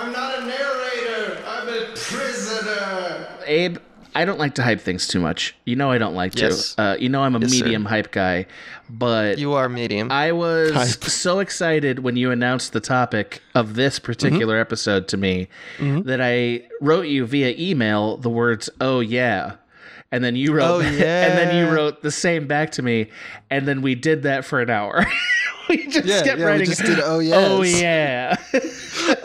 I'm not a narrator. I'm a prisoner. Abe, I don't like to hype things too much. You know I don't like to. You know I'm a medium hype guy. But you are medium. I was so excited when you announced the topic of this particular episode to me that I wrote you via email the words, "Oh yeah." And then you wrote the same back to me, and then we did that for an hour. We just kept writing. We just did oh yeah,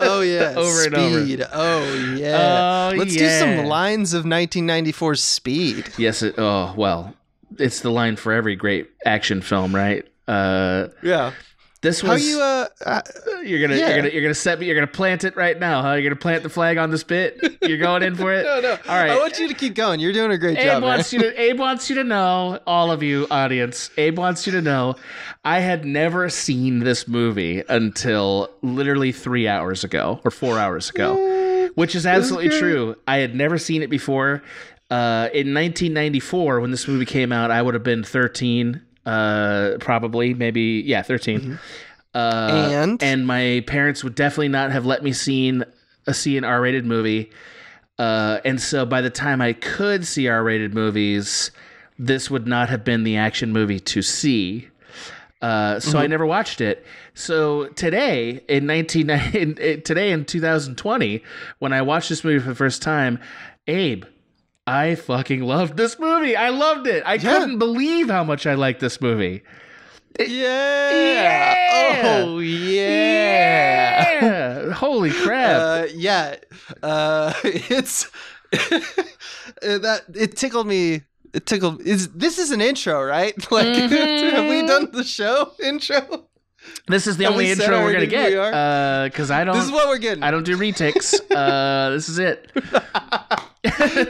oh yeah, over Speed. And over. Oh yeah. Let's do some lines of 1994's Speed. Yes. Well, it's the line for every great action film, right? Yeah. This was you're gonna set me. You're gonna plant it right now, huh? You're gonna plant the flag on this bit. You're going in for it. No. All right. I want you to keep going. You're doing a great job. Abe wants you to know, all of you audience. Abe wants you to know, I had never seen this movie until literally 3 hours ago or 4 hours ago, which is absolutely true. I had never seen it before. In 1994, when this movie came out, I would have been 13. Probably, maybe, 13. And my parents would definitely not have let me see an R-rated movie. And so by the time I could see R-rated movies, this would not have been the action movie to see. So I never watched it. So today in 2020, when I watched this movie for the first time, Abe, I fucking loved this movie. I loved it. I couldn't believe how much I liked this movie. Yeah. Oh, yeah. Holy crap. It's it tickled me. This is an intro, right? Like, have we done the show intro? This is the only intro we're gonna get, because I don't. This is what we're getting. I don't do retakes. This is it.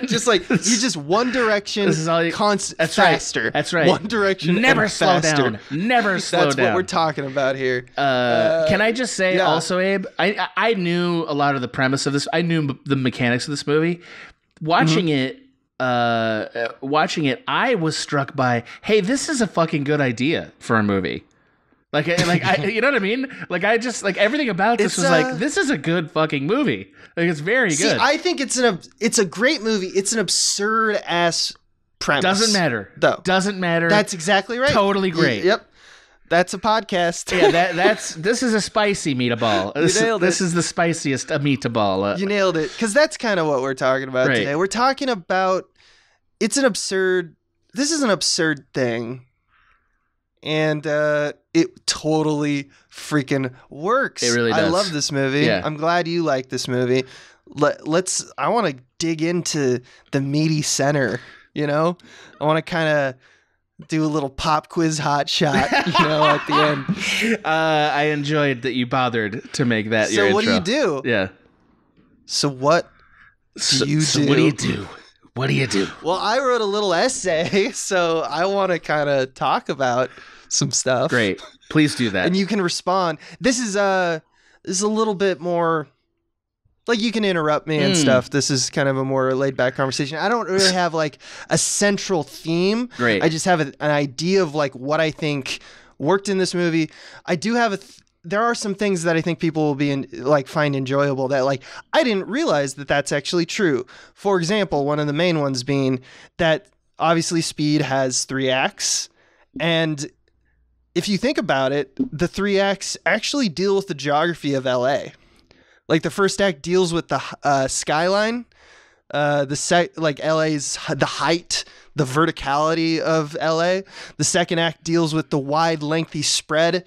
Just like you just one direction. This is all you. That's faster. Right. That's right. One direction. Never slow faster. down. Never slow down. That's what we're talking about here. Can I just say also, Abe? I knew a lot of the premise of this. I knew the mechanics of this movie. Watching it, I was struck by, hey, this is a fucking good idea for a movie. Like, you know what I mean? Like, I just, like, everything about this was like, this is a good fucking movie. Like, it's very good. I think it's a great movie. It's an absurd ass premise. Doesn't matter. Though. Doesn't matter. That's exactly right. Totally great. Yep. That's a podcast. Yeah, this is a spicy meatball. This is the spiciest meatball. You nailed it. Because that's kind of what we're talking about today. We're talking about, this is an absurd thing. And it totally freaking works. It really does. I love this movie. Yeah. I'm glad you like this movie. I want to dig into the meaty center, you know? I want to kind of do a little pop quiz hot shot, at the end. I enjoyed that you bothered to make that your intro. So what do you do? Yeah. So what do you do? What do you do? What do you do? Well, I wrote a little essay, so I want to kind of talk about some stuff. Great. Please do that. And you can respond. This is a little bit more, like, you can interrupt me and stuff. This is kind of a more laid back conversation. I don't really have like a central theme. Great. I just have an idea of like what I think worked in this movie. I do have there are some things that I think people will be find enjoyable that, like, I didn't realize that that's actually true. For example, one of the main ones being that obviously Speed has 3 acts, and if you think about it, the 3 acts actually deal with the geography of LA. Like, the first act deals with the skyline, LA's the height, the verticality of LA. The second act deals with the wide, lengthy spread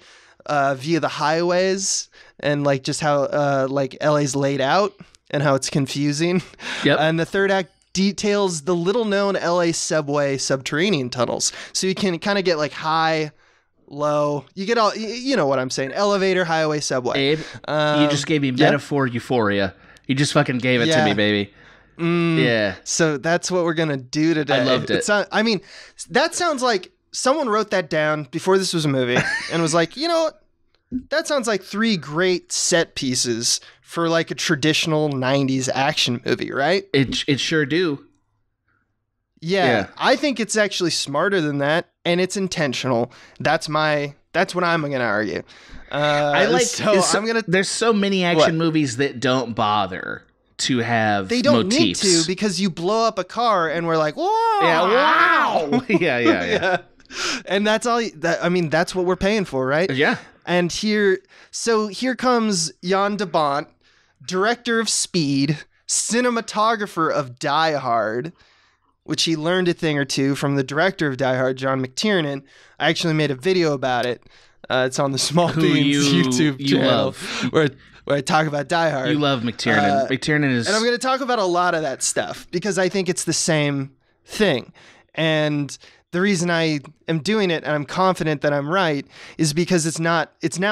via the highways and like just how LA's laid out and how it's confusing. Yep. And the third act details the little known LA subway subterranean tunnels. So you can kind of get like high, low. You get all, you know what I'm saying? Elevator, highway, subway. Abe, you just gave me metaphor euphoria. You just fucking gave it to me, baby. Yeah. So that's what we're going to do today. I loved it. That sounds like someone wrote that down before this was a movie and was like, you know what? That sounds like 3 great set pieces for like a traditional 90s action movie, right? It sure do. Yeah. I think it's actually smarter than that, and it's intentional. That's what I'm going to argue. I like. There's so many action What? movies that don't bother to have. They don't motifs. need to because you blow up a car and we're like, whoa, Yeah, wow. yeah. And that's all. That's what we're paying for, right? Yeah. And here comes Jan de Bont, director of Speed, cinematographer of Die Hard, which he learned a thing or two from the director of Die Hard, John McTiernan. I actually made a video about it. It's on the Small Beans YouTube channel where I talk about Die Hard. You love McTiernan. McTiernan is... And I'm going to talk about a lot of that stuff because I think it's the same thing. And the reason I am doing it and I'm confident that I'm right is because it's now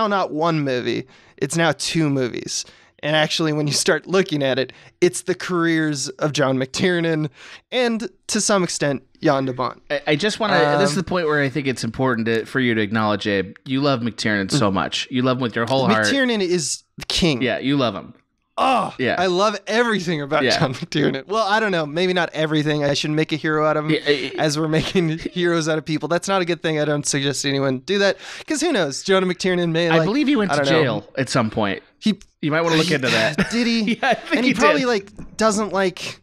not one movie. It's now two movies. And actually, when you start looking at it, it's the careers of John McTiernan and, to some extent, Jan de Bont. I just want to... this is the point where I think it's important for you to acknowledge, Abe. You love McTiernan so much. You love him with your whole heart. McTiernan is the king. Yeah, you love him. Oh, yeah. I love everything about John McTiernan. Well, I don't know. Maybe not everything. I shouldn't make a hero out of him as we're making heroes out of people. That's not a good thing. I don't suggest anyone do that because who knows? John McTiernan may I believe he went to jail at some point. You might want to look into that. Did he? Yeah, I think and he probably doesn't like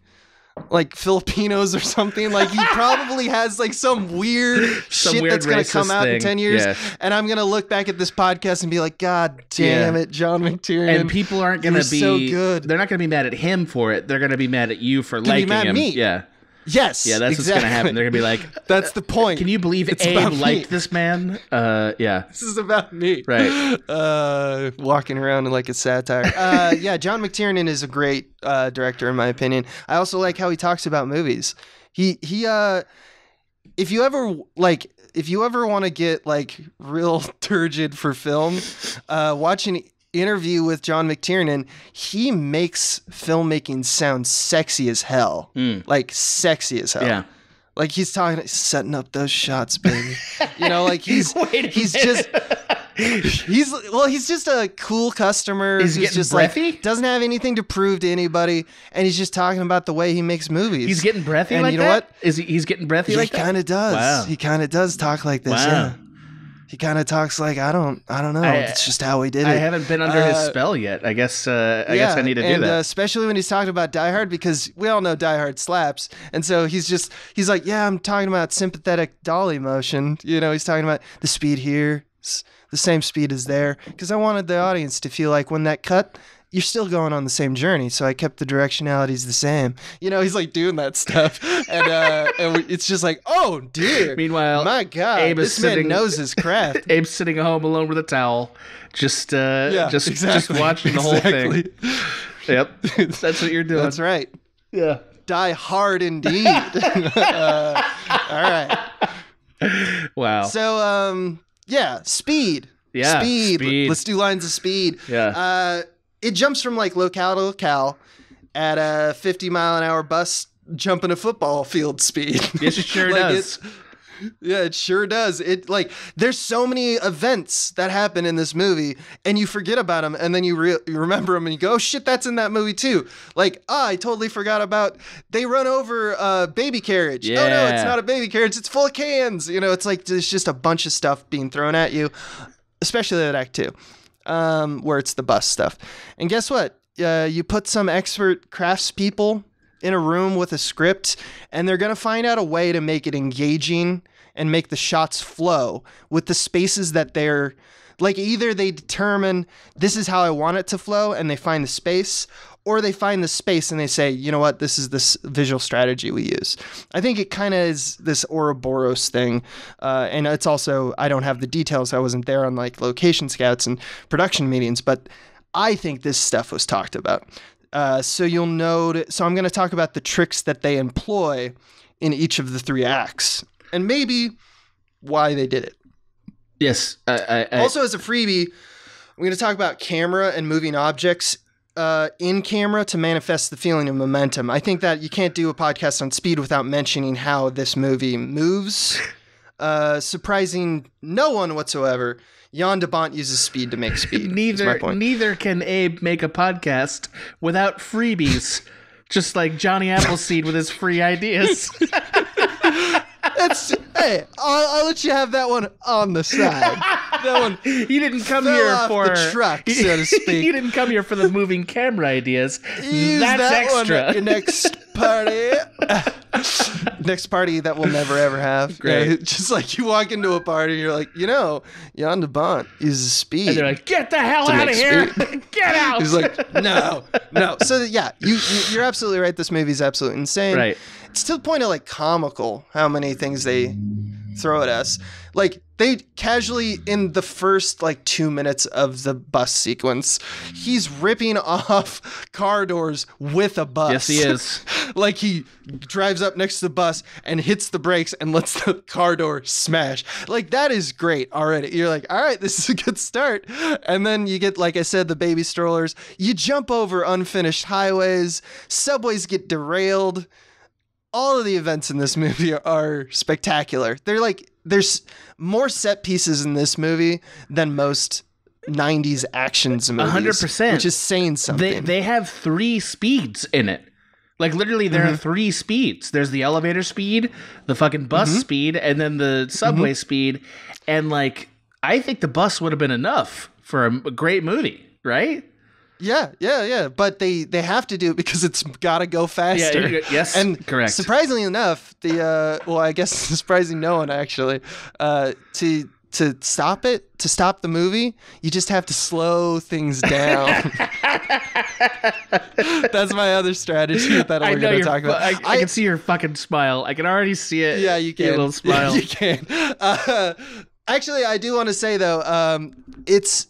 Filipinos or something. Like he probably has some weird shit that's going to come out in 10 years. Yeah. And I'm going to look back at this podcast and be like, God damn it, John McTiernan. And people aren't going to be so good. They're not going to be mad at him for it. They're going to be mad at you for liking him. Mad at me. Yeah. Yes. Yeah, that's what's going to happen. They're going to be like, that's the point. Can you believe Abe liked this man? Yeah. This is about me. Right. Walking around like a satire. Yeah, John McTiernan is a great director in my opinion. I also like how he talks about movies. He if you ever want to get real turgid for film, watch an interview with John McTiernan. He makes filmmaking sound sexy as hell. Sexy as hell. Yeah. He's setting up those shots, baby. He's just a cool customer who's just breathy? Doesn't have anything to prove to anybody, and he's just talking about the way he makes movies. He's getting breathy and like you know that? What? Is he's getting breathy like that? He kind of does. Wow. He kind of does talk like this. Wow. Yeah. He kind of talks like I don't know. It's just how we did it. I haven't been under his spell yet. I guess I need to do that. Especially when he's talking about Die Hard, because we all know Die Hard slaps, and so he's like, yeah, I'm talking about sympathetic dolly motion. He's talking about the speed here, the same speed as there, because I wanted the audience to feel like when that cut, you're still going on the same journey, so I kept the directionalities the same. He's doing that stuff, and it's just like, oh dear. Meanwhile, my God, this man knows his craft. Abe's sitting home alone with a towel, just watching the whole thing. Yep, that's what you're doing. That's right. Yeah, Die hard indeed. All right. Wow. So, speed. Yeah, speed. Let's do lines of speed. Yeah. It jumps from locale to locale at a 50-mile-an-hour bus jumping a football field speed. Yes, it sure does. It sure does. There's so many events that happen in this movie, and you forget about them, and then you remember them, and you go, "Oh shit, that's in that movie too." I totally forgot about. They run over a baby carriage. Yeah. Oh no, it's not a baby carriage. It's full of cans. It's there's just a bunch of stuff being thrown at you, especially at Act 2. Where it's the bus stuff. And guess what? You put some expert craftspeople in a room with a script, and they're going to find out a way to make it engaging and make the shots flow with the spaces that they're... either they determine this is how I want it to flow, and they find the space, or they find the space and they say, you know what, this is this visual strategy we use. I think it kind of is this Ouroboros thing. And it's also, I don't have the details. I wasn't there on location scouts and production meetings, but I think this stuff was talked about. So you'll note, so I'm going to talk about the tricks that they employ in each of the three acts and maybe why they did it. Yes. Also, as a freebie, I'm going to talk about camera and moving objects in camera to manifest the feeling of momentum. I think that you can't do a podcast on speed without mentioning how this movie moves. Surprising no one whatsoever, Jan de Bont uses speed to make speed. Neither can Abe make a podcast without freebies, just like Johnny Appleseed with his free ideas. Hey, I'll let you have that one on the side. That one. You didn't come fell here off for the truck, so to speak. You didn't come here for the moving camera ideas. Use That's that extra. one at your next party. Next party that we'll never ever have. Great. Yeah, just like you walk into a party, and you're like, Jan de Bont uses speed. And they're like, get the hell To out of make here! speed. Get out! He's like, no. So yeah, you're absolutely right. This movie's absolutely insane. Right. It's to the point of like comical how many things they throw at us. Like they casually in the first like 2 minutes of the bus sequence, he's ripping off car doors with a bus. Yes, he is. Like he drives up next to the bus and hits the brakes and lets the car door smash. Like that is great already. You're like, all right, this is a good start. And then you get, like I said, the baby strollers. You jump over unfinished highways. Subways get derailed. All of the events in this movie are spectacular. There's more set pieces in this movie than most 90s actions movies. 100%. Which is saying something. They have 3 speeds in it. Like literally there are 3 speeds. There's the elevator speed, the fucking bus speed, and then the subway speed. And like, I think the bus would have been enough for a great movie, right? Yeah. But they have to do it because it's got to go faster. Yeah, yes, and correct. Surprisingly enough, I guess surprising no one actually, to stop the movie, you just have to slow things down. That's my other strategy that we're going to talk about. I can see your fucking smile. I can already see it. Yeah, you can. Your little smile. Yeah, you can. Actually, I do want to say though, it's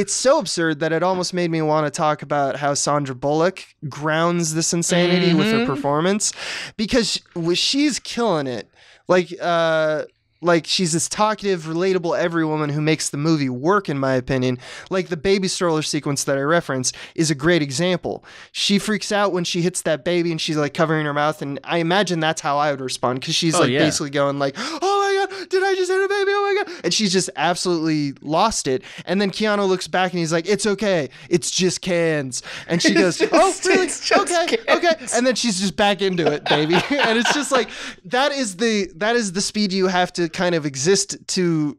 so absurd that it almost made me want to talk about how Sandra Bullock grounds this insanity with her performance, because she's killing it. Like she's this talkative, relatable every woman who makes the movie work, in my opinion. Like the baby stroller sequence that I referenced is a great example. She freaks out when she hits that baby and she's like covering her mouth, and I imagine that's how I would respond, because she's basically going like, oh my God, did I just hit a baby? Oh my God. And she's just absolutely lost it. And then Keanu looks back and he's like, it's okay. It's just cans. And she goes, oh, really? Okay. And then she's just back into it, baby. And it's just like, that is the speed you have to kind of exist to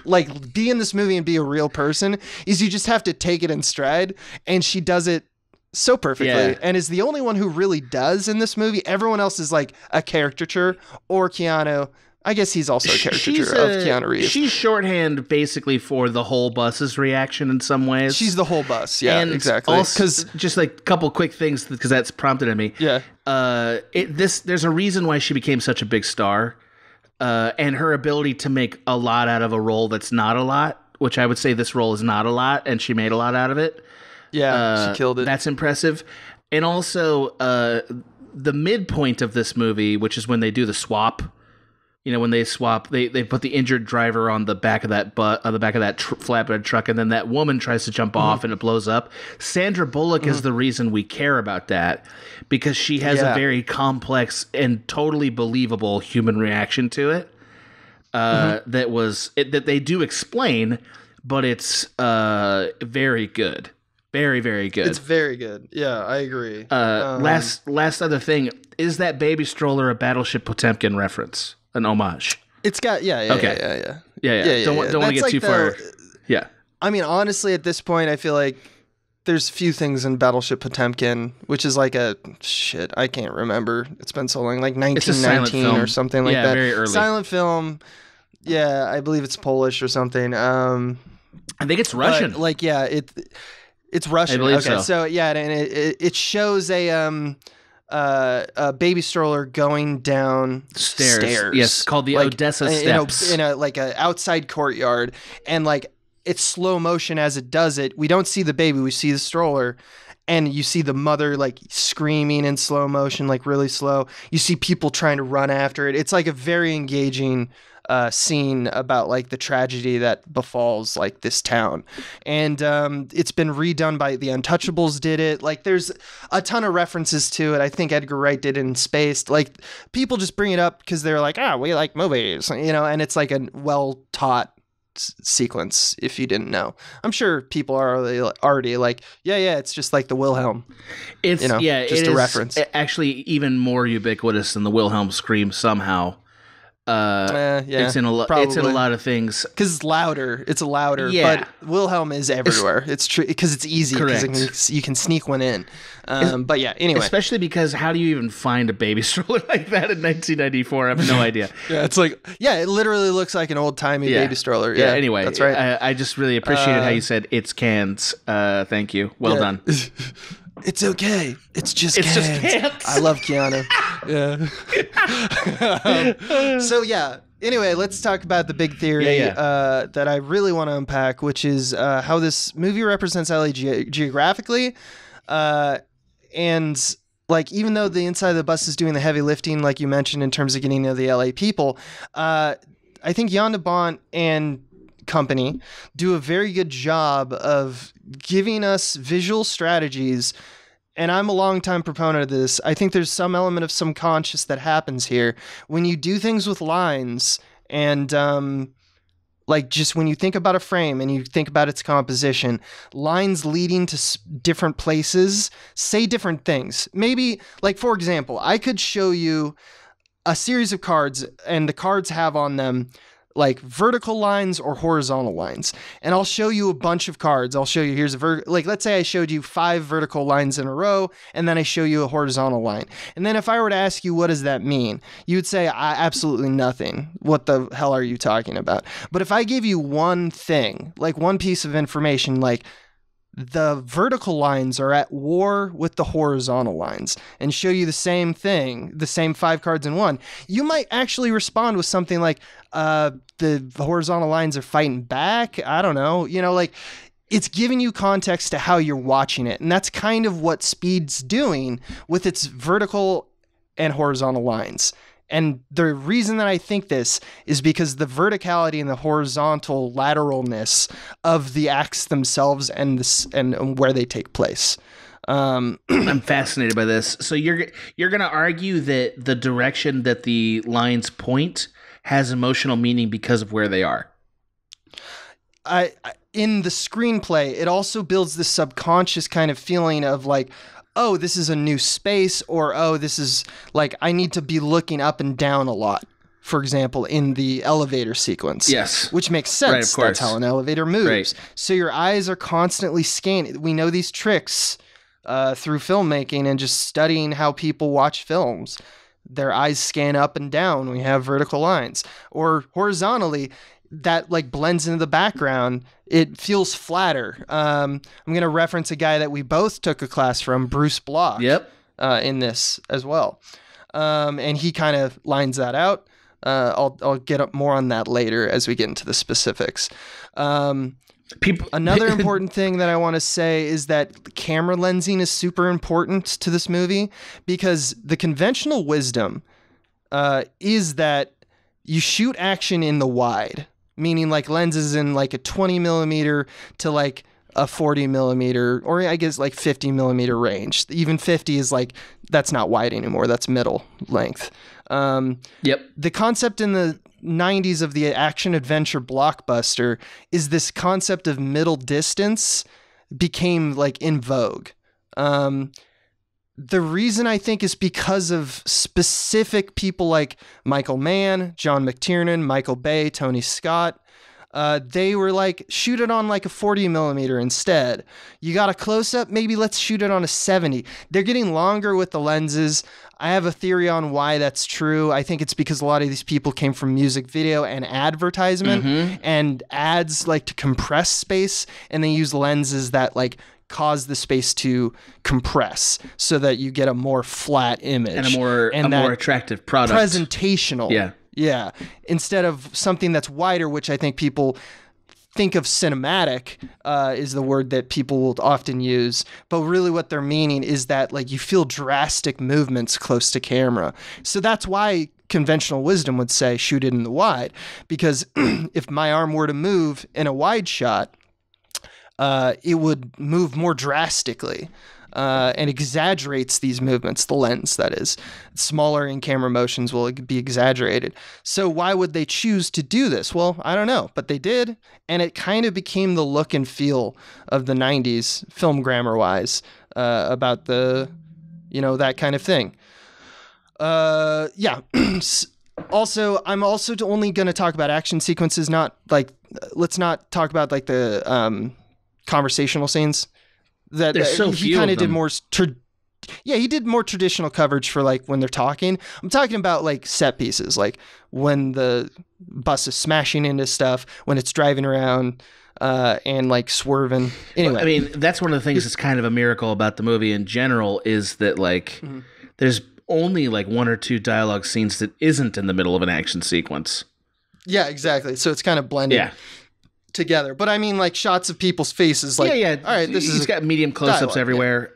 like be in this movie and be a real person, is you just have to take it in stride. And she does it so perfectly, and is the only one who really does in this movie. Everyone else is like a caricature, or Keanu. I guess he's also a caricature of Keanu Reeves. She's shorthand basically for the whole bus's reaction in some ways. She's the whole bus. Yeah, and exactly. Because just like a couple quick things, because that's prompted in me. Yeah. There's a reason why she became such a big star, and her ability to make a lot out of a role that's not a lot, which I would say this role is not a lot, and she made a lot out of it. Yeah, she killed it. That's impressive. And also, the midpoint of this movie, which is when they do the swap. You know, when they swap, they put the injured driver on the back of that flatbed truck, and then that woman tries to jump off and it blows up. Sandra Bullock is the reason we care about that, because she has a very complex and totally believable human reaction to it. That they do explain, but it's very good. Very, very good. It's very good. Yeah, I agree. Last other thing, is that baby stroller a Battleship Potemkin reference? An homage? It's got Yeah. Don't want to get like too far. Yeah. I mean, honestly, at this point, I feel like there's few things in Battleship Potemkin, which is like I can't remember. It's been so long, like 1919 or something like that. Yeah, very early. Silent film. Yeah, I believe it's Polish or something. I think it's Russian. But, it's Russian. I believe so. So yeah, and it shows a baby stroller going down stairs. Yes, called the Odessa Steps. In a outside courtyard, and like it's slow motion as it does it. We don't see the baby, we see the stroller, and you see the mother like screaming in slow motion, like really slow. You see people trying to run after it. It's like a very engaging scene about like the tragedy that befalls like this town, and it's been redone by the Untouchables. Did it. Like there's a ton of references to it. I think Edgar Wright did it in Spaced. Like people just bring it up because they're like, we like movies, and it's like a well taught sequence, if you didn't know. I'm sure people are already like, yeah, it's just like the Wilhelm. It's, just it a reference. Actually even more ubiquitous than the Wilhelm scream somehow. It's in a lot of things because it's louder. But Wilhelm is everywhere. It's true because it's easy. Correct. You can sneak one in. But yeah, anyway, especially because how do you even find a baby stroller like that in 1994? I have no idea. It's like, it literally looks like an old timey baby stroller. Yeah, anyway, that's right. I just really appreciated how you said it's cans. Thank you. Well done. It's okay. It's just cans. I love Keanu. So anyway, let's talk about the big theory that I really want to unpack, which is how this movie represents LA geographically. And like, even though the inside of the bus is doing the heavy lifting, like you mentioned, in terms of getting to know the LA people, I think Jan de Bont and company do a very good job of giving us visual strategies. And I'm a longtime proponent of this. I think there's some element of subconscious that happens here when you do things with lines and like just when you think about a frame and you think about its composition, lines leading to different places say different things. Maybe, like, for example, I could show you a series of cards and the cards have on them like vertical lines or horizontal lines. And I'll show you a bunch of cards. I'll show you, here's like, let's say I showed you 5 vertical lines in a row, and then I show you a horizontal line. And then if I were to ask you, what does that mean? You would say, absolutely nothing. What the hell are you talking about? But if I give you one thing, like one piece of information, like the vertical lines are at war with the horizontal lines, and show you the same thing, the same 5 cards in one, you might actually respond with something like, the horizontal lines are fighting back. I don't know. Like, it's giving you context to how you're watching it. And that's kind of what Speed's doing with its vertical and horizontal lines. And the reason that I think this is because the verticality and the horizontal lateralness of the acts themselves and where they take place. I'm fascinated by this. So you're going to argue that the direction that the lines point has emotional meaning because of where they are. In the screenplay, it also builds this subconscious kind of feeling of like, oh, this is a new space, or, oh, this is like, I need to be looking up and down a lot. For example, in the elevator sequence. Yes. Which makes sense. Right, of course. That's how an elevator moves. Right. So your eyes are constantly scanning. We know these tricks through filmmaking and just studying how people watch films. Their eyes scan up and down. We have vertical lines. Or horizontally, that like blends into the background. It feels flatter. I'm going to reference a guy that we both took a class from, Bruce Block. Yep. In this as well. And he kind of lines that out. I'll get up more on that later as we get into the specifics. Another important thing that I want to say is that camera lensing is super important to this movie, because the conventional wisdom is that you shoot action in the wide, meaning like lenses in like a 20 millimeter to like a 40 millimeter, or I guess like 50 millimeter range. Even 50 is like, that's not wide anymore. That's middle length. Yep. The concept in the 90s of the action adventure blockbuster is this concept of middle distance became like in vogue. The reason I think is because of specific people like Michael Mann, John McTiernan, Michael Bay, Tony Scott. They were like, shoot it on like a 40 millimeter instead. You got a close up, maybe let's shoot it on a 70. They're getting longer with the lenses. I have a theory on why that's true. I think it's because a lot of these people came from music video and advertisement, and ads like to compress space, and they use lenses that like cause the space to compress so that you get a more flat image and a more attractive product. Presentational. Yeah. Instead of something that's wider, which I think people think of cinematic is the word that people will often use. But really what they're meaning is that like you feel drastic movements close to camera. So that's why conventional wisdom would say shoot it in the wide. Because if my arm were to move in a wide shot, it would move more drastically. and exaggerates these movements, the lens, that is. Smaller in-camera motions will be exaggerated. So why would they choose to do this? Well, I don't know, but they did, and it kind of became the look and feel of the 90s, film grammar-wise, about the, that kind of thing. Yeah. Also, I'm also only going to talk about action sequences, not like, let's not talk about like the conversational scenes. That There's so few he kind of of did them. more. He did more traditional coverage for like when they're talking. I'm talking about like set pieces, like when the bus is smashing into stuff, when it's driving around, and like swerving. Anyway, I mean, that's one of the things that's kind of a miracle about the movie in general is that like there's only like one or two dialogue scenes that isn't in the middle of an action sequence. Yeah, exactly. So it's kind of blended together. But I mean, like shots of people's faces. Like, yeah. All right, he's got medium close-ups dialogue, everywhere.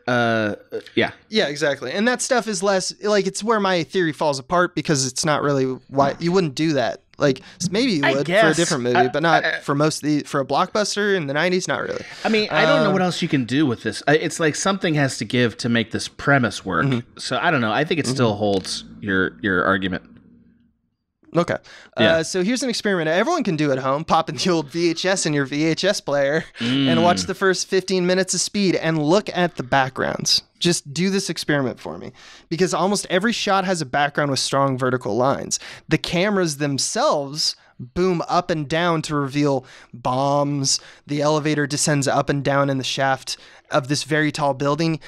Yeah, exactly. And that stuff is less like, it's where my theory falls apart because it's not really why you wouldn't do that. Like maybe you would for a different movie, but not for for a blockbuster in the 90s. Not really. I mean, I don't know what else you can do with this. It's like something has to give to make this premise work. So I don't know. I think it still holds your argument. Okay. So here's an experiment everyone can do at home. Pop in the old VHS in your VHS player and watch the first 15 minutes of Speed and look at the backgrounds. Just do this experiment for me, because almost every shot has a background with strong vertical lines. The cameras themselves boom up and down to reveal bombs. The elevator descends up and down in the shaft of this very tall building.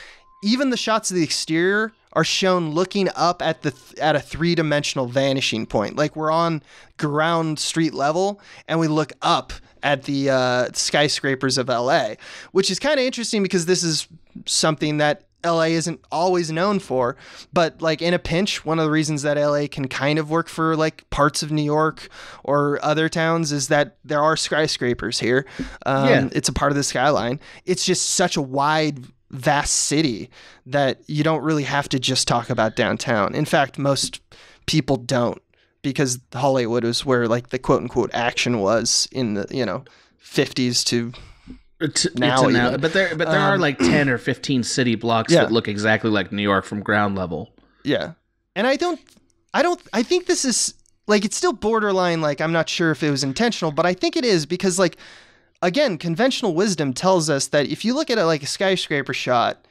Even the shots of the exterior are shown looking up at a three-dimensional vanishing point. Like we're on ground street level and we look up at the skyscrapers of LA, which is kind of interesting because this is something that LA isn't always known for. But like in a pinch, one of the reasons that LA can kind of work for like parts of New York or other towns is that there are skyscrapers here. It's a part of the skyline. It's just such a vast city that you don't really have to just talk about downtown. In fact, most people don't, because Hollywood was where like the quote unquote action was in the 50s to now. But there are like 10 or 15 city blocks that look exactly like New York from ground level. Yeah. And I think this is like, it's still borderline. Like, I'm not sure if it was intentional, but I think it is, because like, again, conventional wisdom tells us that if you look at like a skyscraper shot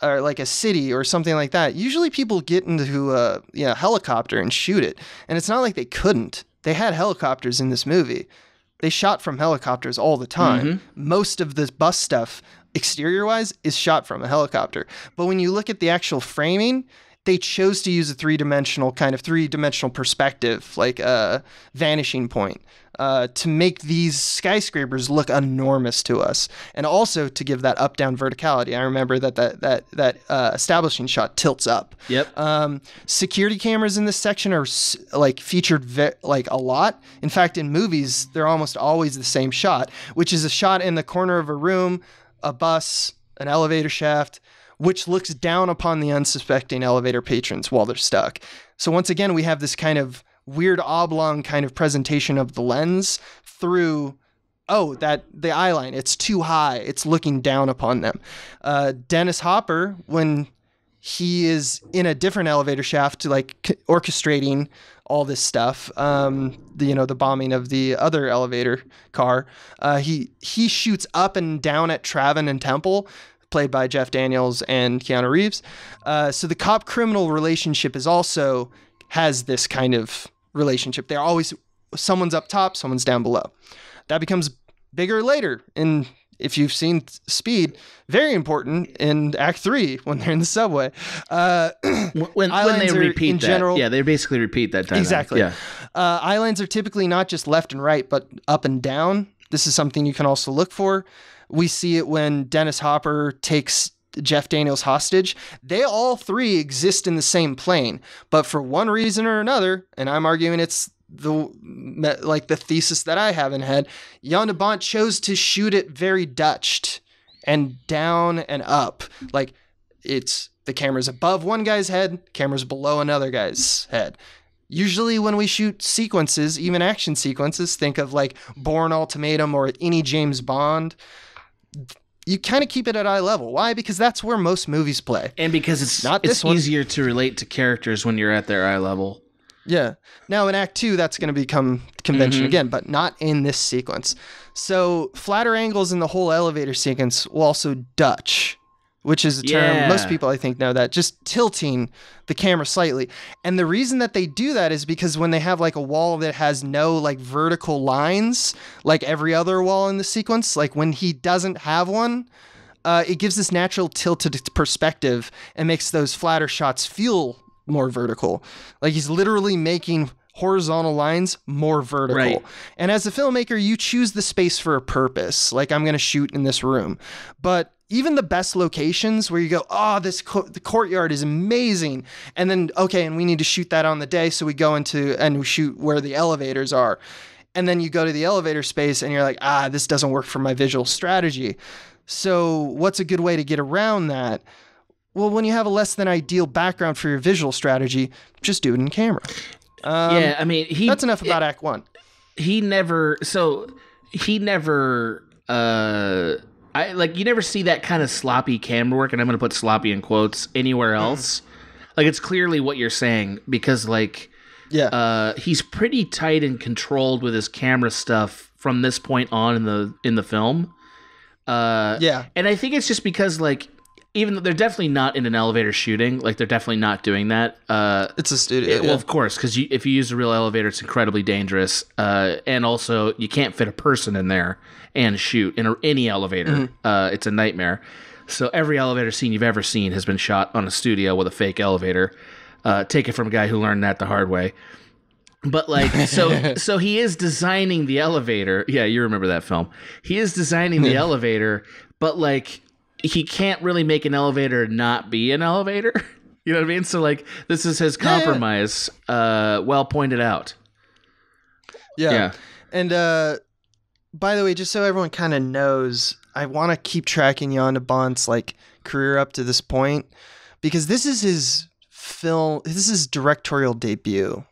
or like a city or something like that, usually people get into a helicopter and shoot it. And it's not like they couldn't. They had helicopters in this movie. They shot from helicopters all the time. Most of this bus stuff, exterior-wise, is shot from a helicopter. But when you look at the actual framing, they chose to use a three-dimensional perspective, like a vanishing point, to make these skyscrapers look enormous to us, and also to give that up-down verticality. I remember that establishing shot tilts up. Yep. Security cameras in this section are like featured a lot. In fact, in movies, they're almost always the same shot, which is a shot in the corner of a room, a bus, an elevator shaft, which looks down upon the unsuspecting elevator patrons while they're stuck. So once again, we have this kind of weird oblong kind of presentation of the lens through, the eye line. It's too high. It's looking down upon them. Dennis Hopper, when he is in a different elevator shaft, like orchestrating all this stuff, the bombing of the other elevator car, he shoots up and down at Travin and Temple, played by Jeff Daniels and Keanu Reeves. So the cop-criminal relationship has this kind of relationship. They're always, someone's up top, someone's down below. That becomes bigger later. And if you've seen Speed, very important in Act 3 when they're in the subway. When they repeat that. General, they basically repeat that dynamic. Exactly. Yeah. Eye lines are typically not just left and right, but up and down. This is something you can also look for. We see it when Dennis Hopper takes Jeff Daniels hostage. They all three exist in the same plane, but for one reason or another, and I'm arguing it's the thesis that I have in head, Jan de Bont chose to shoot it very Dutched and down and up. Like it's the camera's above one guy's head, camera's below another guy's head. Usually when we shoot sequences, even action sequences, think of like Bourne Ultimatum or any James Bond, you kind of keep it at eye level. Why? Because that's where most movies play. And because it's Not this one. easier to relate to characters when you're at their eye level. Yeah. Now in Act 2, that's going to become convention again, but not in this sequence. So flatter angles in the whole elevator sequence will also Dutch, which is a term most people I think know that, just tilting the camera slightly. And the reason that they do that is because when they have like a wall that has no like vertical lines, like every other wall in the sequence, like when he doesn't have one, it gives this natural tilted perspective and makes those flatter shots feel more vertical. Like he's literally making horizontal lines more vertical. Right. And as a filmmaker, you choose the space for a purpose. Like I'm going to shoot in this room. But even the best locations where you go, oh, the courtyard is amazing. And then, okay, and we need to shoot that on the day. So we go into and we shoot where the elevators are. And then you go to the elevator space and you're like, this doesn't work for my visual strategy. So what's a good way to get around that? Well, when you have a less than ideal background for your visual strategy, just do it in camera. I mean, that's enough about Act 1. You never you never see that kind of sloppy camera work, and I'm going to put sloppy in quotes, anywhere else. Like, it's clearly what you're saying, because, like, he's pretty tight and controlled with his camera stuff from this point on in the film. And I think it's just because, like, even though they're definitely not in an elevator shooting, like they're definitely not doing that. It's a studio. Well, of course, because if you use a real elevator, it's incredibly dangerous. And also, you can't fit a person in there and shoot in any elevator. It's a nightmare. So every elevator scene you've ever seen has been shot on a studio with a fake elevator. Take it from a guy who learned that the hard way. But like, so he is designing the elevator. Yeah, you remember that film. He is designing the elevator, but like, he can't really make an elevator not be an elevator. You know what I mean? So like, this is his compromise. Well pointed out. Yeah. And by the way, just so everyone kind of knows, I want to keep tracking Jan de Bont's like career up to this point, because this is his directorial debut.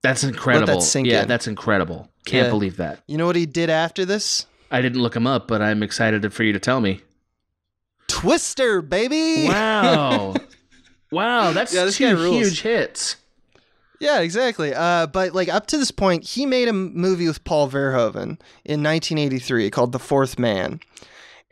That's incredible. Let that sink in. That's incredible. Can't believe that. You know what he did after this? I didn't look him up, but I'm excited for you to tell me. Twister, baby! Wow. Wow, that's two huge hits. Yeah, exactly. But like up to this point, he made a movie with Paul Verhoeven in 1983 called The Fourth Man.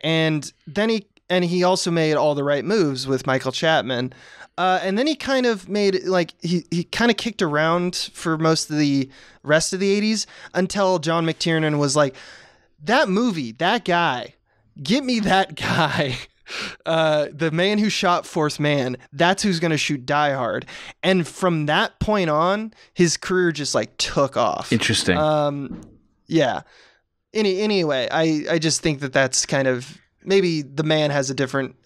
And then he also made All the Right Moves with Michael Chapman. And then he kind of made, like, he kind of kicked around for most of the rest of the 80s until John McTiernan was like, that movie, that guy, get me that guy. The man who shot Fourth Man, that's who's going to shoot Die Hard. And from that point on, his career just, like, took off. Interesting. Yeah. Anyway, I just think that's kind of, maybe the man has a different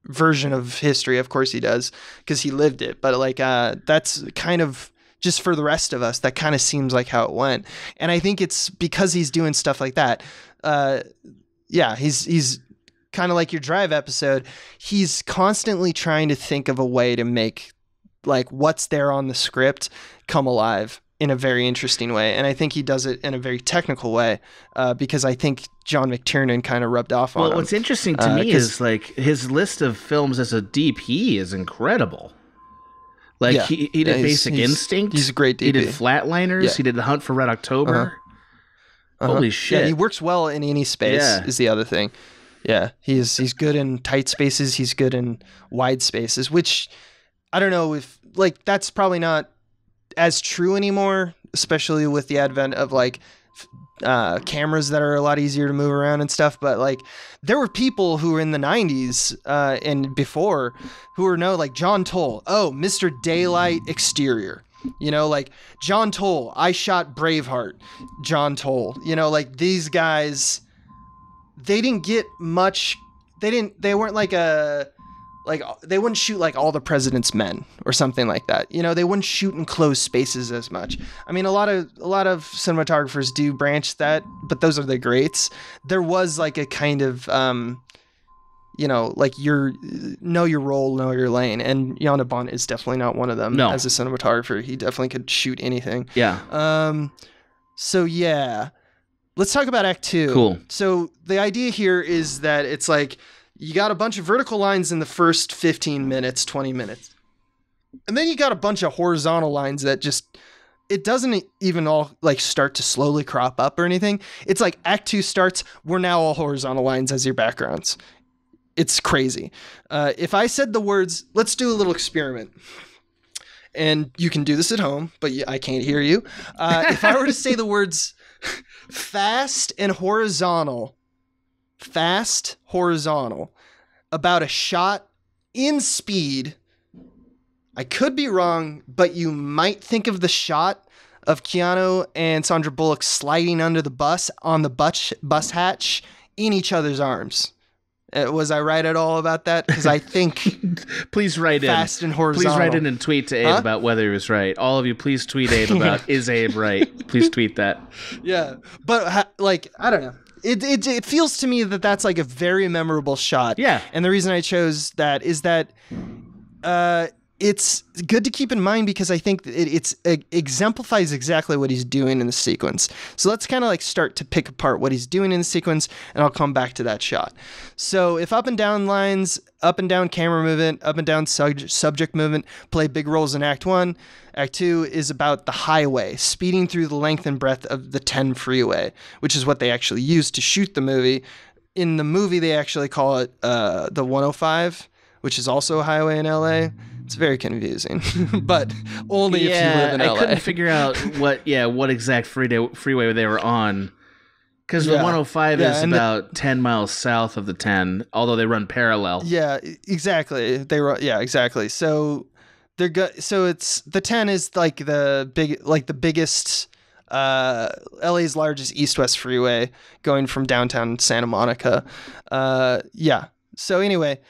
version of history. Of course he does, because he lived it. But like that's kind of, just for the rest of us, that kind of seems like how it went. And I think it's because he's doing stuff like that. He's kind of like your Drive episode. He's constantly trying to think of a way to make like what's there on the script come alive in a very interesting way. And I think he does it in a very technical way, because I think John McTiernan kind of rubbed off on him. Well, what's interesting to me is like his list of films as a DP is incredible. Like he did Basic Instinct. He's a great DP. He did Flatliners. Yeah. He did The Hunt for Red October. Holy shit. Yeah, he works well in any space is the other thing. Yeah, he's good in tight spaces. He's good in wide spaces, which I don't know if like that's probably not as true anymore, especially with the advent of like cameras that are a lot easier to move around and stuff. But like there were people who were in the 90s and before who were like John Toll, Mr. Daylight exterior, like John Toll, I shot Braveheart, John Toll, like these guys, they didn't get much. They weren't like they wouldn't shoot like All the President's Men or something like that. They wouldn't shoot in closed spaces as much. I mean, a lot of cinematographers do branch that, but those are the greats. There was like a kind of, like know your role, know your lane. And Jan de Bont is definitely not one of them. No. As a cinematographer, he definitely could shoot anything. Yeah. So yeah. let's talk about Act 2. Cool. So the idea here is that it's like you got a bunch of vertical lines in the first 15 minutes, 20 minutes. And then you got a bunch of horizontal lines that just, it doesn't even all like start to slowly crop up or anything. It's like Act 2 starts, we're now all horizontal lines as your backgrounds. It's crazy. If I said the words, let's do a little experiment. And you can do this at home, but I can't hear you. If I were to say the words fast and horizontal, about a shot in speed, I could be wrong, but you might think of the shot of Keanu and Sandra Bullock sliding under the bus on the bus hatch in each other's arms. Was I right at all about that? Because I think please write fast in. And horizontal. Please write in and tweet to Abe about whether he was right. All of you, please tweet Abe about is Abe right? Please tweet that. Yeah, but like I don't know. It feels to me that that's like a very memorable shot. Yeah, and the reason I chose that is that it's good to keep in mind because I think it exemplifies exactly what he's doing in the sequence. So let's kind of like start to pick apart what he's doing in the sequence, and I'll come back to that shot. So if up and down lines, up and down camera movement, up and down subject movement play big roles in Act 1, Act 2 is about the highway, speeding through the length and breadth of the 10 freeway, which is what they actually used to shoot the movie. In the movie, they actually call it the 105, which is also a highway in LA. It's very confusing, but only if you live in LA. I couldn't figure out what exact freeway they were on, because the 105 is about 10 miles south of the 10, although they run parallel. Yeah, exactly. Exactly. So so it's the 10 is like the biggest LA's largest east-west freeway going from downtown Santa Monica. So anyway,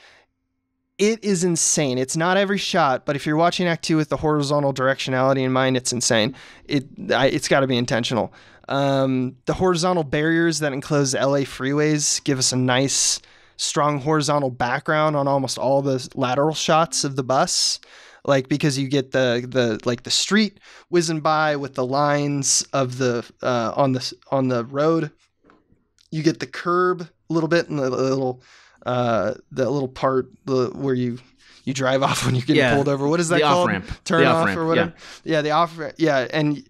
it is insane. It's not every shot, but if you're watching Act 2 with the horizontal directionality in mind, it's insane. It's got to be intentional. The horizontal barriers that enclose LA freeways give us a nice, strong horizontal background on almost all the lateral shots of the bus. Like, because you get the street whizzing by with the lines of the on the road. You get the curb a little bit and the little part where you drive off when you're getting pulled over. What is that called? Off-ramp. Turn off or whatever. Yeah, the off ramp. Yeah, and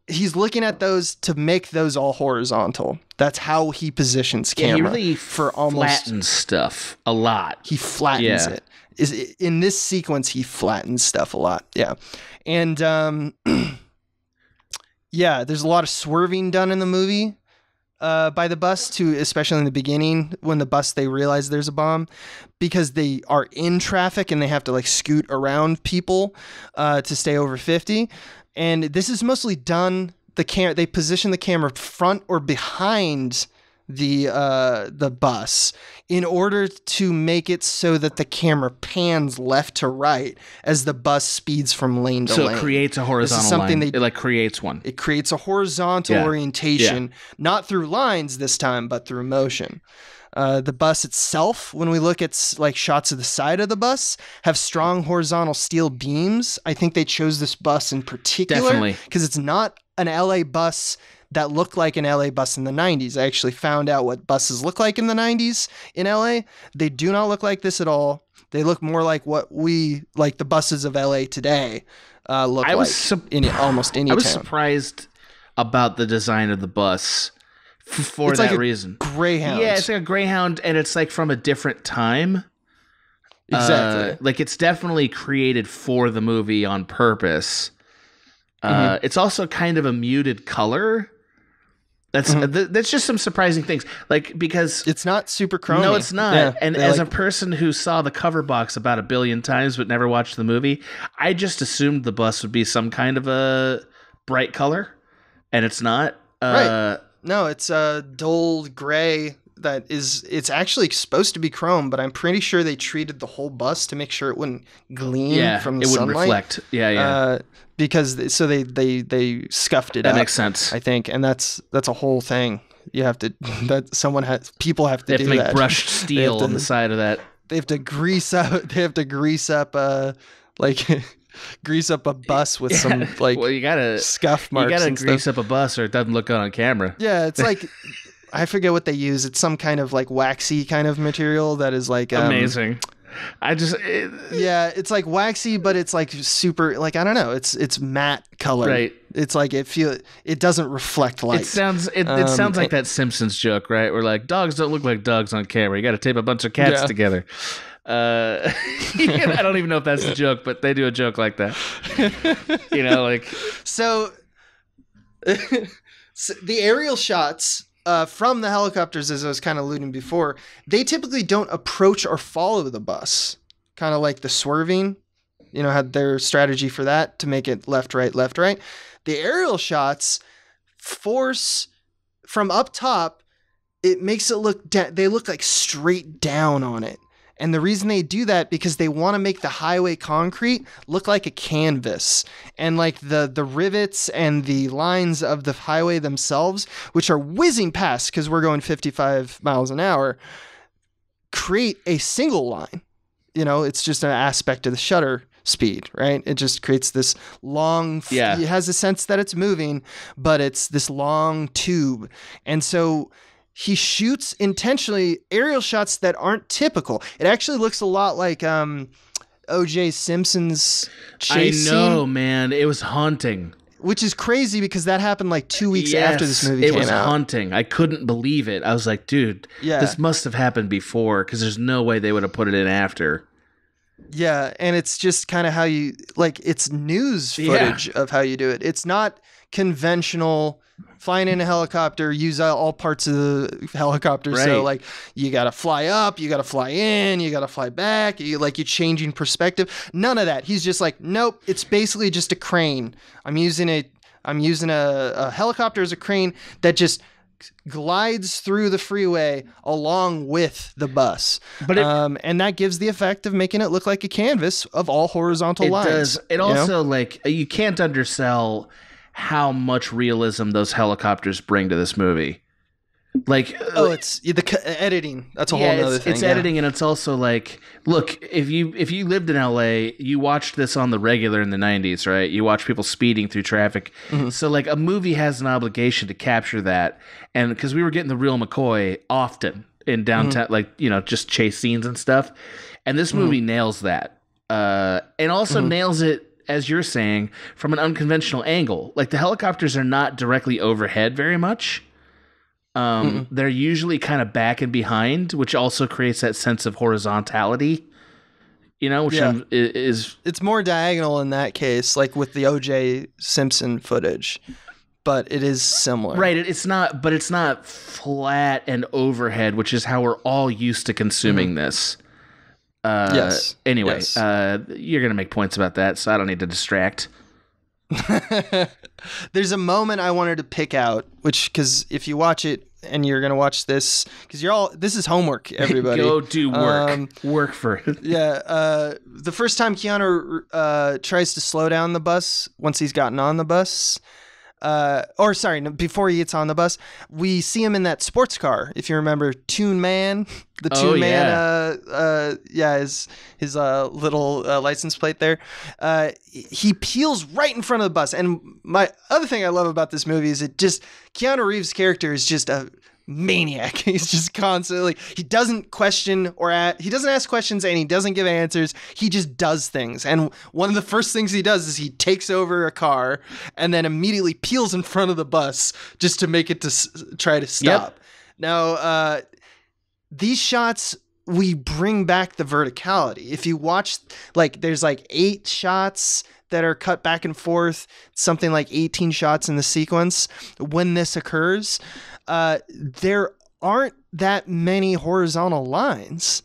he's looking at those to make those all horizontal. That's how he positions camera. He really flattens stuff a lot. He flattens it. In this sequence, he flattens stuff a lot. Yeah, and there's a lot of swerving done in the movie. By the bus too, especially in the beginning when they realize there's a bomb, because they are in traffic and they have to like scoot around people to stay over 50. And this is mostly done. They position the camera front or behind the bus in order to make it so that the camera pans left to right as the bus speeds from lane to lane. So it creates a horizontal line. It creates one. It creates a horizontal orientation, not through lines this time, but through motion. The bus itself, when we look at like shots of the side of the bus, have strong horizontal steel beams. I think they chose this bus in particular because it's not an LA bus that looked like an LA bus in the 90s. I actually found out what buses look like in the 90s in LA. They do not look like this at all. They look more like like the buses of LA today look in almost any town. I was surprised about the design of the bus for that reason. Greyhound. Yeah, it's like a Greyhound, and it's like from a different time. Exactly. Like it's definitely created for the movie on purpose. It's also kind of a muted color. That's just some surprising things, like, because it's not super chromy. No, it's not. And as a person who saw the cover box about 1 billion times but never watched the movie, I just assumed the bus would be some kind of a bright color, and it's not. Right. No, it's a dull gray. It's actually supposed to be chrome, but I'm pretty sure they treated the whole bus to make sure it wouldn't gleam from the sunlight. It wouldn't reflect. Yeah. Because they scuffed it. That makes sense. I think, and that's a whole thing. You have to people have to do that. They have to make brushed steel on the side of that. They have to grease up. They have to grease up like grease up a bus with some like well, you gotta scuff marks. You gotta and grease stuff. up a bus, or it doesn't look good on camera. Yeah, it's like I forget what they use. It's some kind of like waxy kind of material that is like Amazing. Yeah, it's like waxy, but it's like super. Like I don't know. It's matte color. Right. It's like it doesn't reflect light. It sounds like that Simpsons joke, right? Where like dogs don't look like dogs on camera. You got to tape a bunch of cats together. I don't even know if that's a joke, but they do a joke like that. Like so. So the aerial shots from the helicopters, as I was kind of alluding before, they typically don't approach or follow the bus. Kind of like the swerving, had their strategy for that to make it left, right, left, right. The aerial shots force from up top. It makes it look, they look like straight down on it. And the reason they do that because they want to make the highway concrete look like a canvas. And like the rivets and the lines of the highway themselves, which are whizzing past because we're going 55 miles an hour, create a single line. It's just an aspect of the shutter speed, right? It just creates this long, it has a sense that it's moving, but it's this long tube. And so he shoots intentionally aerial shots that aren't typical. It actually looks a lot like O.J. Simpson's chase scene. I know, man. It was haunting. Which is crazy because that happened like 2 weeks after this movie came out. It was haunting. I couldn't believe it. I was like, dude, this must have happened before because there's no way they would have put it in after. Yeah, and it's just kind of how you, like, it's news footage of how you do it. It's not conventional flying in a helicopter, use all parts of the helicopter. Right. So like you got to fly up, you got to fly in, you got to fly back. You're changing perspective. None of that. He's just like, nope, it's basically just a crane. I'm using a helicopter as a crane that just glides through the freeway along with the bus. But and that gives the effect of making it look like a canvas of all horizontal lines. It does. It also you can't undersell how much realism those helicopters bring to this movie. It's the editing. That's a whole nother thing. It's editing, and it's also look, if you lived in LA, you watched this on the regular in the 90s, right? You watch people speeding through traffic. Mm-hmm. So a movie has an obligation to capture that. And because we were getting the real McCoy often in downtown, just chase scenes and stuff. And this movie nails that. And also nails it, as you're saying, from an unconventional angle. Like the helicopters are not directly overhead very much. They're usually kind of back and behind, which also creates that sense of horizontality, which it's more diagonal in that case, like with the O.J. Simpson footage, but it is similar. Right. It's not flat and overhead, which is how we're all used to consuming this. Anyway, you're going to make points about that, so I don't need to distract. There's a moment I wanted to pick out, because if you watch it and you're going to watch this, because this is homework, everybody. Go do work. Work for it. The first time Keanu tries to slow down the bus once he's gotten on the bus, before he gets on the bus, we see him in that sports car. If you remember Toon Man, the Toon Man, his little license plate there. He peels right in front of the bus. And my other thing I love about this movie is Keanu Reeves' character is just a maniac. He's just constantly, he doesn't question he doesn't ask questions and he doesn't give answers. He just does things. And one of the first things he does is he takes over a car and then immediately peels in front of the bus just to make it to try to stop. Yep. Now, these shots, we bring back the verticality. If you watch, there's 8 shots that are cut back and forth, something like 18 shots in the sequence. When this occurs, there aren't that many horizontal lines.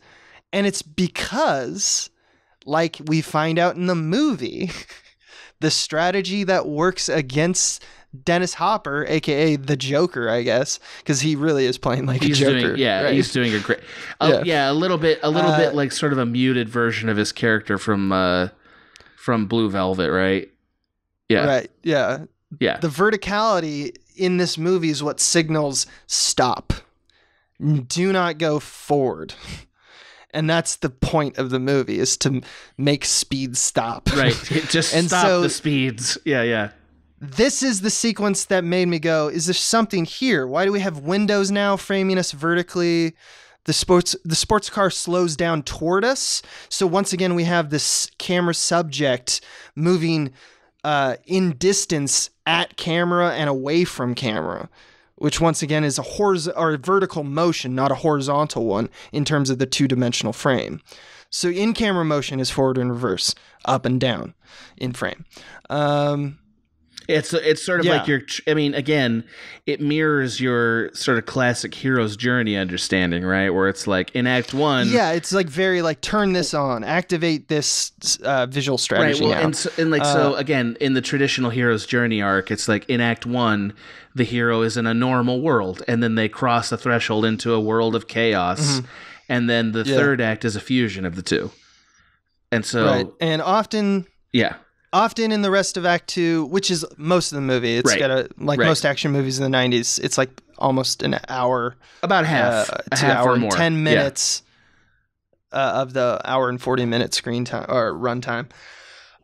And it's because, like we find out in the movie, the strategy that works against Dennis Hopper, aka the Joker, I guess, because he really is playing a Joker. Right? He's doing a great, a little bit like sort of a muted version of his character from Blue Velvet, right? Yeah, right. Yeah. The verticality in this movie is what signals stop. Do not go forward. And that's the point of the movie, is to make speed stop. Right. Just And stop so- the speeds. Yeah. This is the sequence that made me go, is there something here? Why do we have windows now framing us vertically? The sports car slows down toward us. So once again, we have this camera subject moving in distance at camera and away from camera, which once again is a vertical motion, not a horizontal one in terms of the two-dimensional frame. So in camera motion is forward and reverse, up and down in frame. It's sort of like again, it mirrors your sort of classic hero's journey understanding, right? Where it's like in Act 1. Yeah, it's like very like turn this on, activate this visual strategy. Right. Well, now. So again, in the traditional hero's journey arc, it's like in Act 1, the hero is in a normal world, and then they cross the threshold into a world of chaos, and then the third act is a fusion of the two. And so, right. And often in the rest of Act 2, which is most of the movie, it's got most action movies in the 90s, it's like almost an hour. About half. To half hour or and more. 10 minutes of the hour and 40-minute screen time or runtime.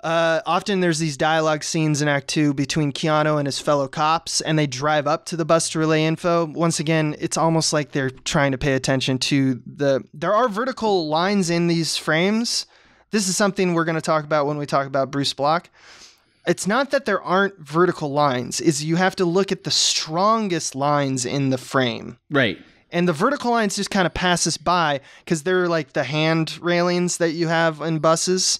Often there's these dialogue scenes in Act 2 between Keanu and his fellow cops, and they drive up to the bus to relay info. Once again, it's almost like they're trying to pay attention to there are vertical lines in these frames. This is something we're going to talk about when we talk about Bruce Block. It's not that there aren't vertical lines, is you have to look at the strongest lines in the frame. Right. And the vertical lines just kind of pass us by because they're like the hand railings that you have in buses.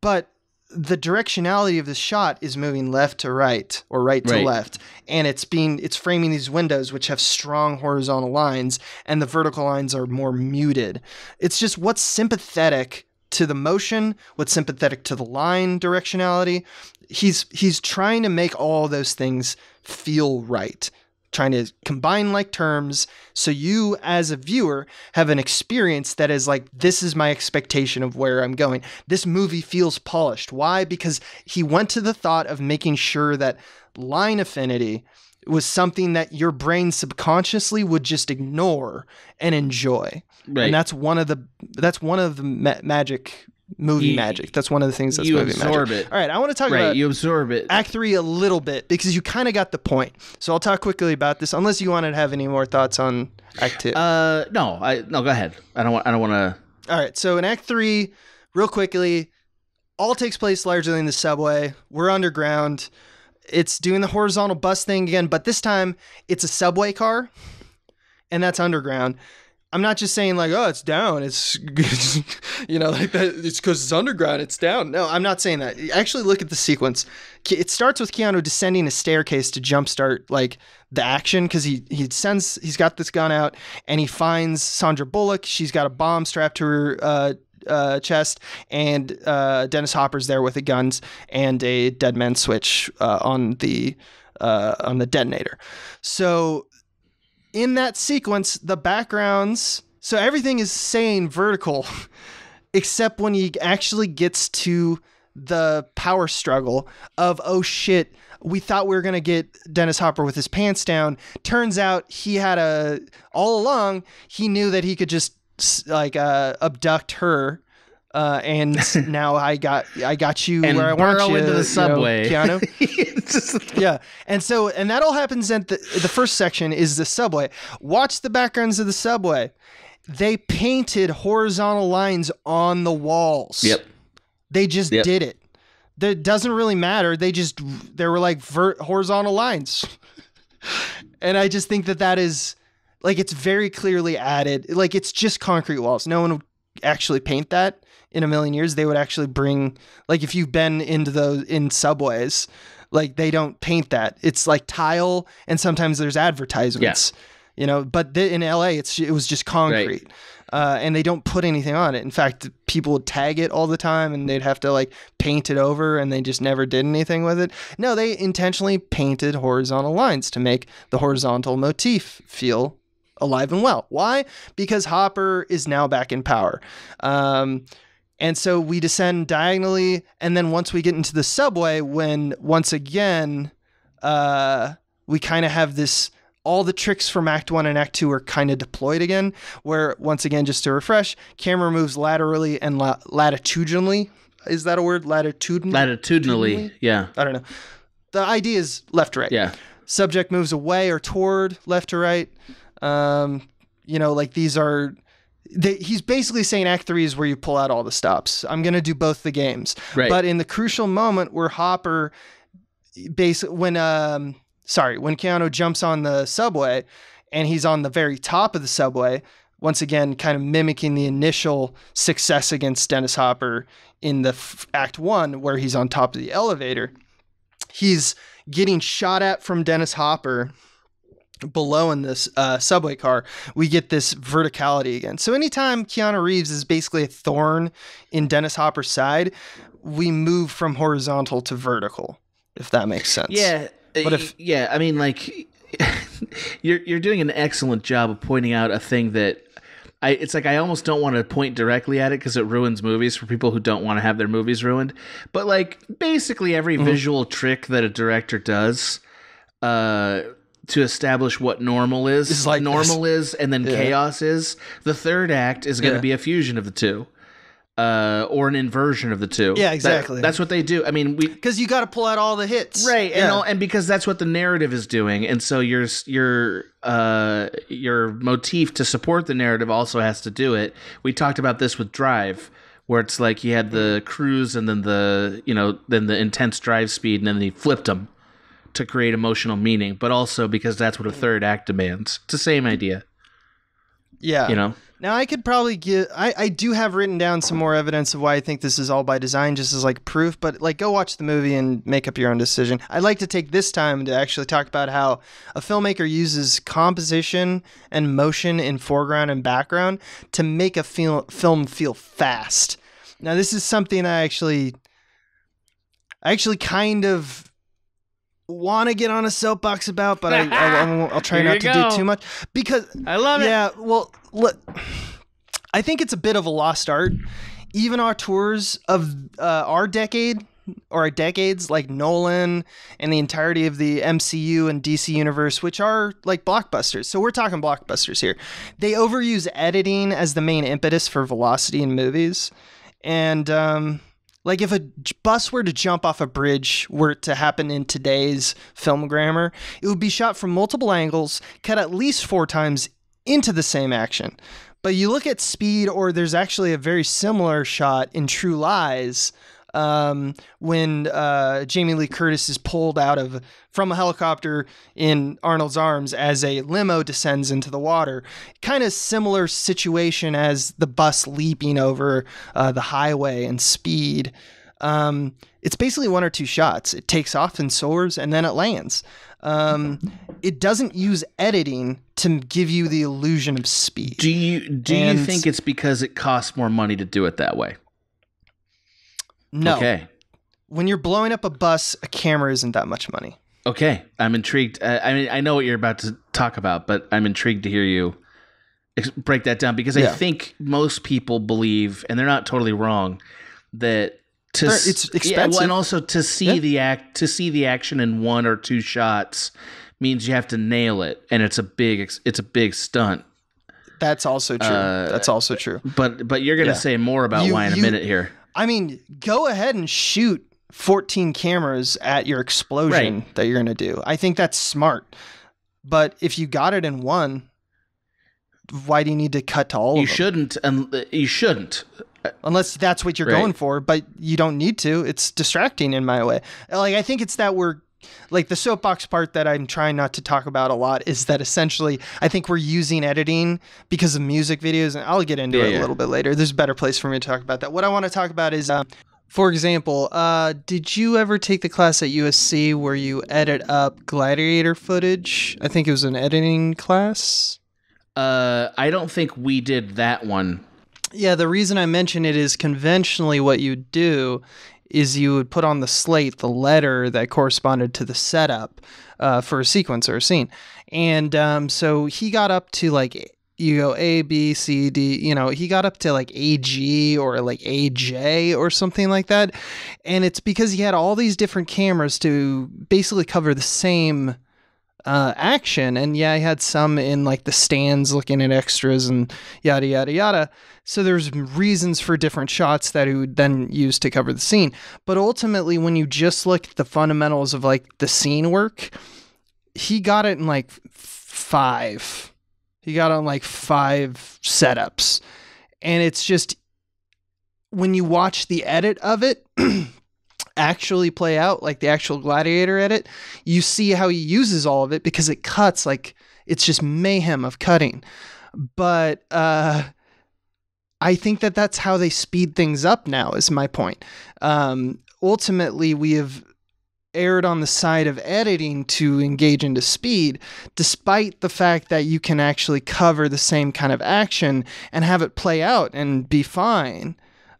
But the directionality of the shot is moving left to right or right to left. And it's framing these windows which have strong horizontal lines, and the vertical lines are more muted. It's just what's sympathetic to the motion, what's sympathetic to the line directionality. He's trying to make all those things feel right, trying to combine like terms so you as a viewer have an experience that is like, this is my expectation of where I'm going. This movie feels polished. Why? Because he went to the thought of making sure that line affinity was something that your brain subconsciously would just ignore and enjoy. Right. And that's one of the magic. Movie magic. That's one of the things that's movie magic. You absorb it. All right, I want to talk about you absorb it. Act 3 a little bit because you kind of got the point. So I'll talk quickly about this, unless you wanted to have any more thoughts on Act 2. No, go ahead. I don't want to. All right, so in Act 3, real quickly, all takes place largely in the subway. We're underground. It's doing the horizontal bus thing again, but this time it's a subway car, and that's underground. I'm not just saying like, oh, it's down. It's, like that. It's because it's underground. It's down. No, I'm not saying that. Actually, look at the sequence. It starts with Keanu descending a staircase to jumpstart like the action because he's got this gun out and he finds Sandra Bullock. She's got a bomb strapped to her chest, and Dennis Hopper's there with the guns and a dead man switch on the detonator. So in that sequence, the backgrounds, so everything is saying vertical, except when he actually gets to the power struggle of, oh shit, we thought we were going to get Dennis Hopper with his pants down. Turns out all along, he knew that he could just abduct her. And now I got you and where I want you into the subway, Keanu. Yeah, and that all happens at the first section is the subway. Watch the backgrounds of the subway. They painted horizontal lines on the walls. Yep, they just did it. That doesn't really matter. There were like horizontal lines, and I just think that is like it's very clearly added. Like it's just concrete walls. No one would actually paint that. In a million years, they would actually bring, like if you've been in subways, like they don't paint that. It's like tile, and sometimes there's advertisements, but in LA, it was just concrete. Right. And they don't put anything on it. In fact, people would tag it all the time and they'd have to like paint it over, and they just never did anything with it. No, they intentionally painted horizontal lines to make the horizontal motif feel alive and well. Why? Because Hopper is now back in power. And so we descend diagonally, and then once we get into the subway, when once again we kind of have this all the tricks from Act 1 and Act 2 are kind of deployed again, where, once again, just to refresh, camera moves laterally and latitudinally. Is that a word? Latitudinally, yeah. I don't know. The idea is left to right. Yeah. Subject moves away or toward, left to right. Like these are... he's basically saying Act 3 is where you pull out all the stops. I'm going to do both the games. Right. But in the crucial moment where Hopper... when Keanu jumps on the subway and he's on the very top of the subway, once again, kind of mimicking the initial success against Dennis Hopper in the Act 1, where he's on top of the elevator, he's getting shot at from Dennis Hopper below in this subway car. We get this verticality again. So anytime Keanu Reeves is basically a thorn in Dennis Hopper's side, we move from horizontal to vertical, if that makes sense. Yeah. I mean, like, you're doing an excellent job of pointing out a thing that it's like I almost don't want to point directly at it because it ruins movies for people who don't want to have their movies ruined. But like basically every visual trick that a director does to establish what normal is, like and then chaos is, the third act is going to be a fusion of the two. Or an inversion of the two. Yeah, exactly. That's what they do. I mean, because you got to pull out all the hits, right? And because that's what the narrative is doing, and so your motif to support the narrative also has to do it. We talked about this with Drive, where it's like you had the cruise and then the intense drive speed, and then they flipped them to create emotional meaning, but also because that's what a third act demands. It's the same idea. Yeah. Now, I could probably I do have written down some more evidence of why I think this is all by design, just as like proof, but like go watch the movie and make up your own decision. I'd like to take this time to actually talk about how a filmmaker uses composition and motion in foreground and background to make a film feel fast. Now, this is something I actually kind of want to get on a soapbox about, but I'll try not to do too much because I love it. Yeah, well, look, I think it's a bit of a lost art. Even auteurs of our decade or decades, like Nolan and the entirety of the MCU and DC universe, which are like blockbusters. So we're talking blockbusters here. They overuse editing as the main impetus for velocity in movies, and like if a bus were to jump off a bridge were to happen in today's film grammar, it would be shot from multiple angles, cut at least 4 times into the same action. But you look at Speed, or there's actually a very similar shot in True Lies when Jamie Lee Curtis is pulled from a helicopter in Arnold's arms as a limo descends into the water. Kind of similar situation as the bus leaping over the highway in Speed. It's basically 1 or 2 shots. It takes off and soars, and then it lands. It doesn't use editing to give you the illusion of speed. Do you think it's because it costs more money to do it that way? No. Okay. When you're blowing up a bus, a camera isn't that much money. Okay. I'm intrigued. I mean, I know what you're about to talk about, but I'm intrigued to hear you break that down because I think most people believe, and they're not totally wrong, that it's expensive. and also to see the action in 1 or 2 shots means you have to nail it, and it's a big stunt. That's also true. But you're going to say more about why in a minute here. I mean, go ahead and shoot 14 cameras at your explosion that you're going to do. I think that's smart. But if you got it in 1, why do you need to cut to all of them? You shouldn't. Unless that's what you're going for, but you don't need to. It's distracting in my way. Like, I think it's that we're like the soapbox part that I'm trying not to talk about a lot is that essentially I think we're using editing because of music videos, and I'll get into it a little bit later. There's a better place for me to talk about that. What I want to talk about is, for example, did you ever take the class at USC where you edit up gladiator footage? I think it was an editing class. I don't think we did that one. Yeah, the reason I mention it is conventionally what you do is you would put on the slate the letter that corresponded to the setup for a sequence or a scene. And so he got up to like, you go A, B, C, D, he got up to like AG or like AJ or something like that. And it's because he had all these different cameras to basically cover the same action. And yeah, I had some in like the stands looking at extras and yada, yada, yada. So there's reasons for different shots that he would then use to cover the scene. But ultimately, when you just look at the fundamentals of like the scene work, he got it in like 5. He got on like 5 setups. And it's just, when you watch the edit of it actually play out, like the actual Gladiator edit, you see how he uses all of it because it cuts like it's just mayhem of cutting. But I think that that's how they speed things up now, is my point. Ultimately, we have erred on the side of editing to engage into speed, despite the fact that you can actually cover the same kind of action and have it play out and be fine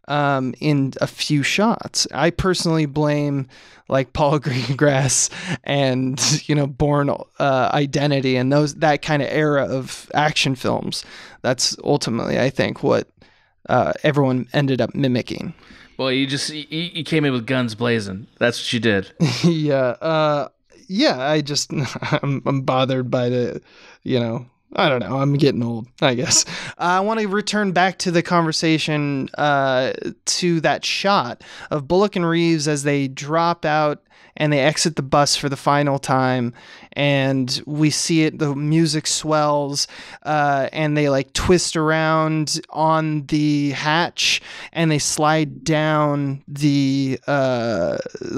in a few shots. I personally blame like Paul Greengrass and, you know, Bourne Identity and that kind of era of action films. That's ultimately, I think, what everyone ended up mimicking. Well, you came in with guns blazing. That's what you did. Yeah. I just, I'm bothered by the, you know, I don't know. I'm getting old, I guess. I want to return back to the conversation to that shot of Bullock and Reeves as they drop out and they exit the bus for the final time. And we see it, the music swells, and they like twist around on the hatch and they slide down the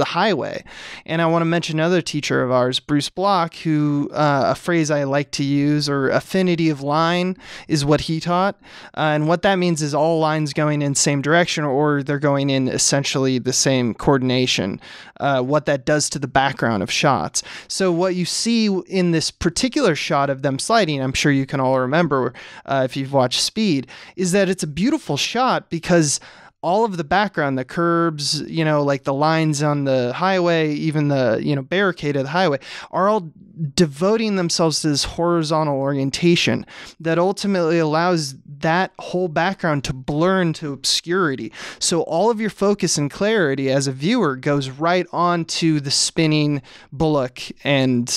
highway. And I want to mention another teacher of ours, Bruce Block, who a phrase I like to use, or affinity of line, is what he taught. And what that means is all lines going in same direction, or they're going in essentially the same coordination. What that does to the background of shots. So what you see in this particular shot of them sliding, I'm sure you can all remember if you've watched Speed, is that it's a beautiful shot because all of the background, the curbs, you know, like the lines on the highway, even the, you know, barricade of the highway, are all devoting themselves to this horizontal orientation that ultimately allows that whole background to blur into obscurity. So all of your focus and clarity as a viewer goes right on to the spinning Bullock and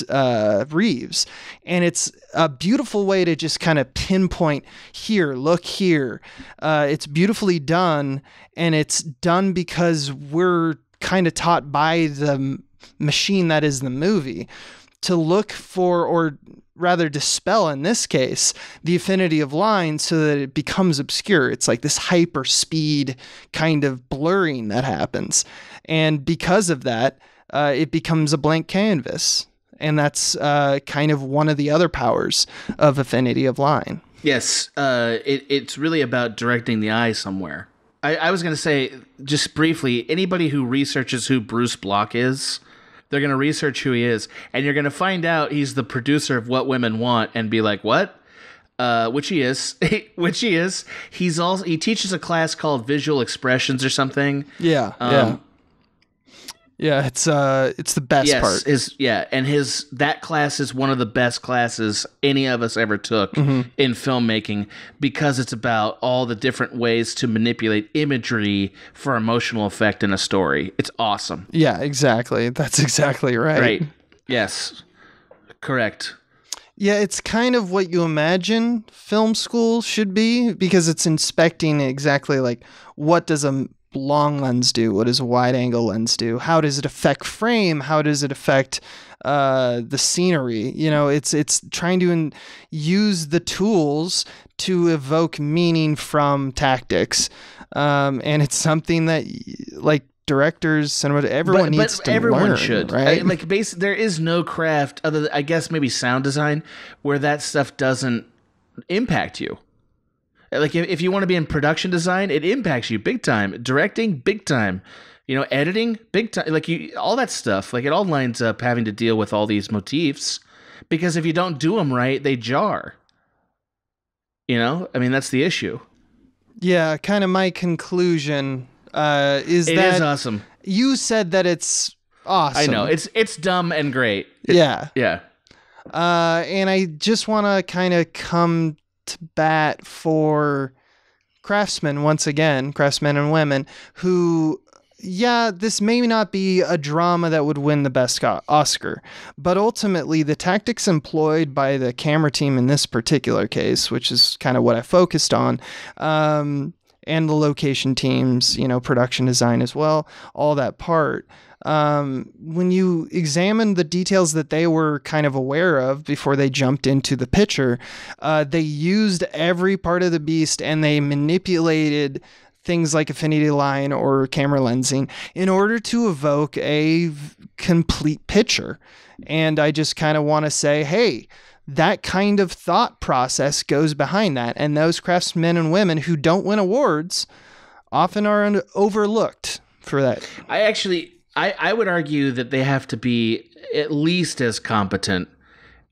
Reeves. And it's a beautiful way to just kind of pinpoint here, look here. It's beautifully done, and it's done because we're kind of taught by the machine that is the movie to look for, or rather dispel in this case, the affinity of line so that it becomes obscure. It's like this hyper speed kind of blurring that happens. And because of that, it becomes a blank canvas. And that's kind of one of the other powers of affinity of line. Yes, it's really about directing the eye somewhere. I was going to say, just briefly, anybody who researches who Bruce Block is, they're going to research who he is, and you're going to find out he's the producer of What Women Want and be like, what? Which he is. Which he is. He teaches a class called Visual Expressions or something. Yeah. Yeah, it's the best part. That class is one of the best classes any of us ever took in filmmaking, because it's about all the different ways to manipulate imagery for emotional effect in a story. It's awesome. Yeah, exactly. That's exactly right. Right. Yes. Correct. Yeah, it's kind of what you imagine film school should be, because it's inspecting exactly like, what does a long lens do? What does a wide angle lens do? How does it affect frame? How does it affect the scenery? You know, it's trying to use the tools to evoke meaning from tactics. And it's something that like directors, everyone needs to everyone learn, should, right? There is no craft other than, I guess, maybe sound design, where that stuff doesn't impact you. Like, if you want to be in production design, it impacts you big time. Directing, big time. You know, editing, big time. Like, all that stuff. Like, it all lines up having to deal with all these motifs, because if you don't do them right, they jar. You know, I mean, that's the issue. Yeah, kind of my conclusion is it that is awesome. You said that it's awesome. I know, it's dumb and great. Yeah. And I just want to kind of come to bat for craftsmen once again, craftsmen and women who, yeah, this may not be a drama that would win the best Oscar, but ultimately the tactics employed by the camera team in this particular case, which is kind of what I focused on, and the location teams, production design as well, all that part. When you examine the details that they were kind of aware of before they jumped into the picture, they used every part of the beast and they manipulated things like Affinity Line or camera lensing in order to evoke a complete picture. And I just kind of want to say, hey, that kind of thought process goes behind that. And those craftsmen and women who don't win awards often are overlooked for that. I would argue that they have to be at least as competent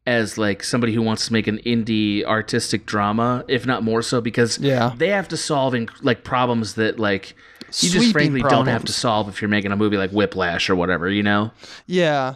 as like somebody who wants to make an indie artistic drama, if not more so, because they have to solve like problems that like you just frankly don't have to solve if you're making a movie like Whiplash or whatever, Yeah.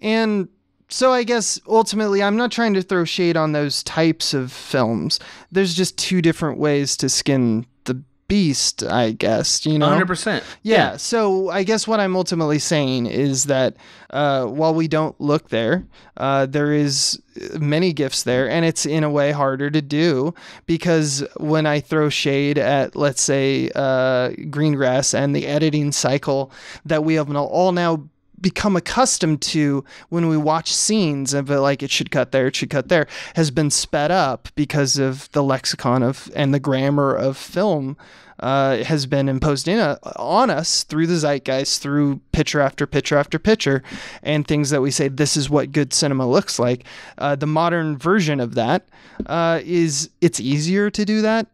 And so I guess ultimately I'm not trying to throw shade on those types of films. There's just two different ways to skin the beast, I guess, 100%. Yeah. So I guess what I'm ultimately saying is that while we don't look there, there is many gifts there, and it's in a way harder to do because when I throw shade at, let's say, Greengrass and the editing cycle that we have all now become accustomed to when we watch scenes of it, like it should cut there, has been sped up because of the lexicon and the grammar of film has been imposed on us through the zeitgeist, through picture after picture after picture, and things that we say, this is what good cinema looks like. The modern version of that it's easier to do that.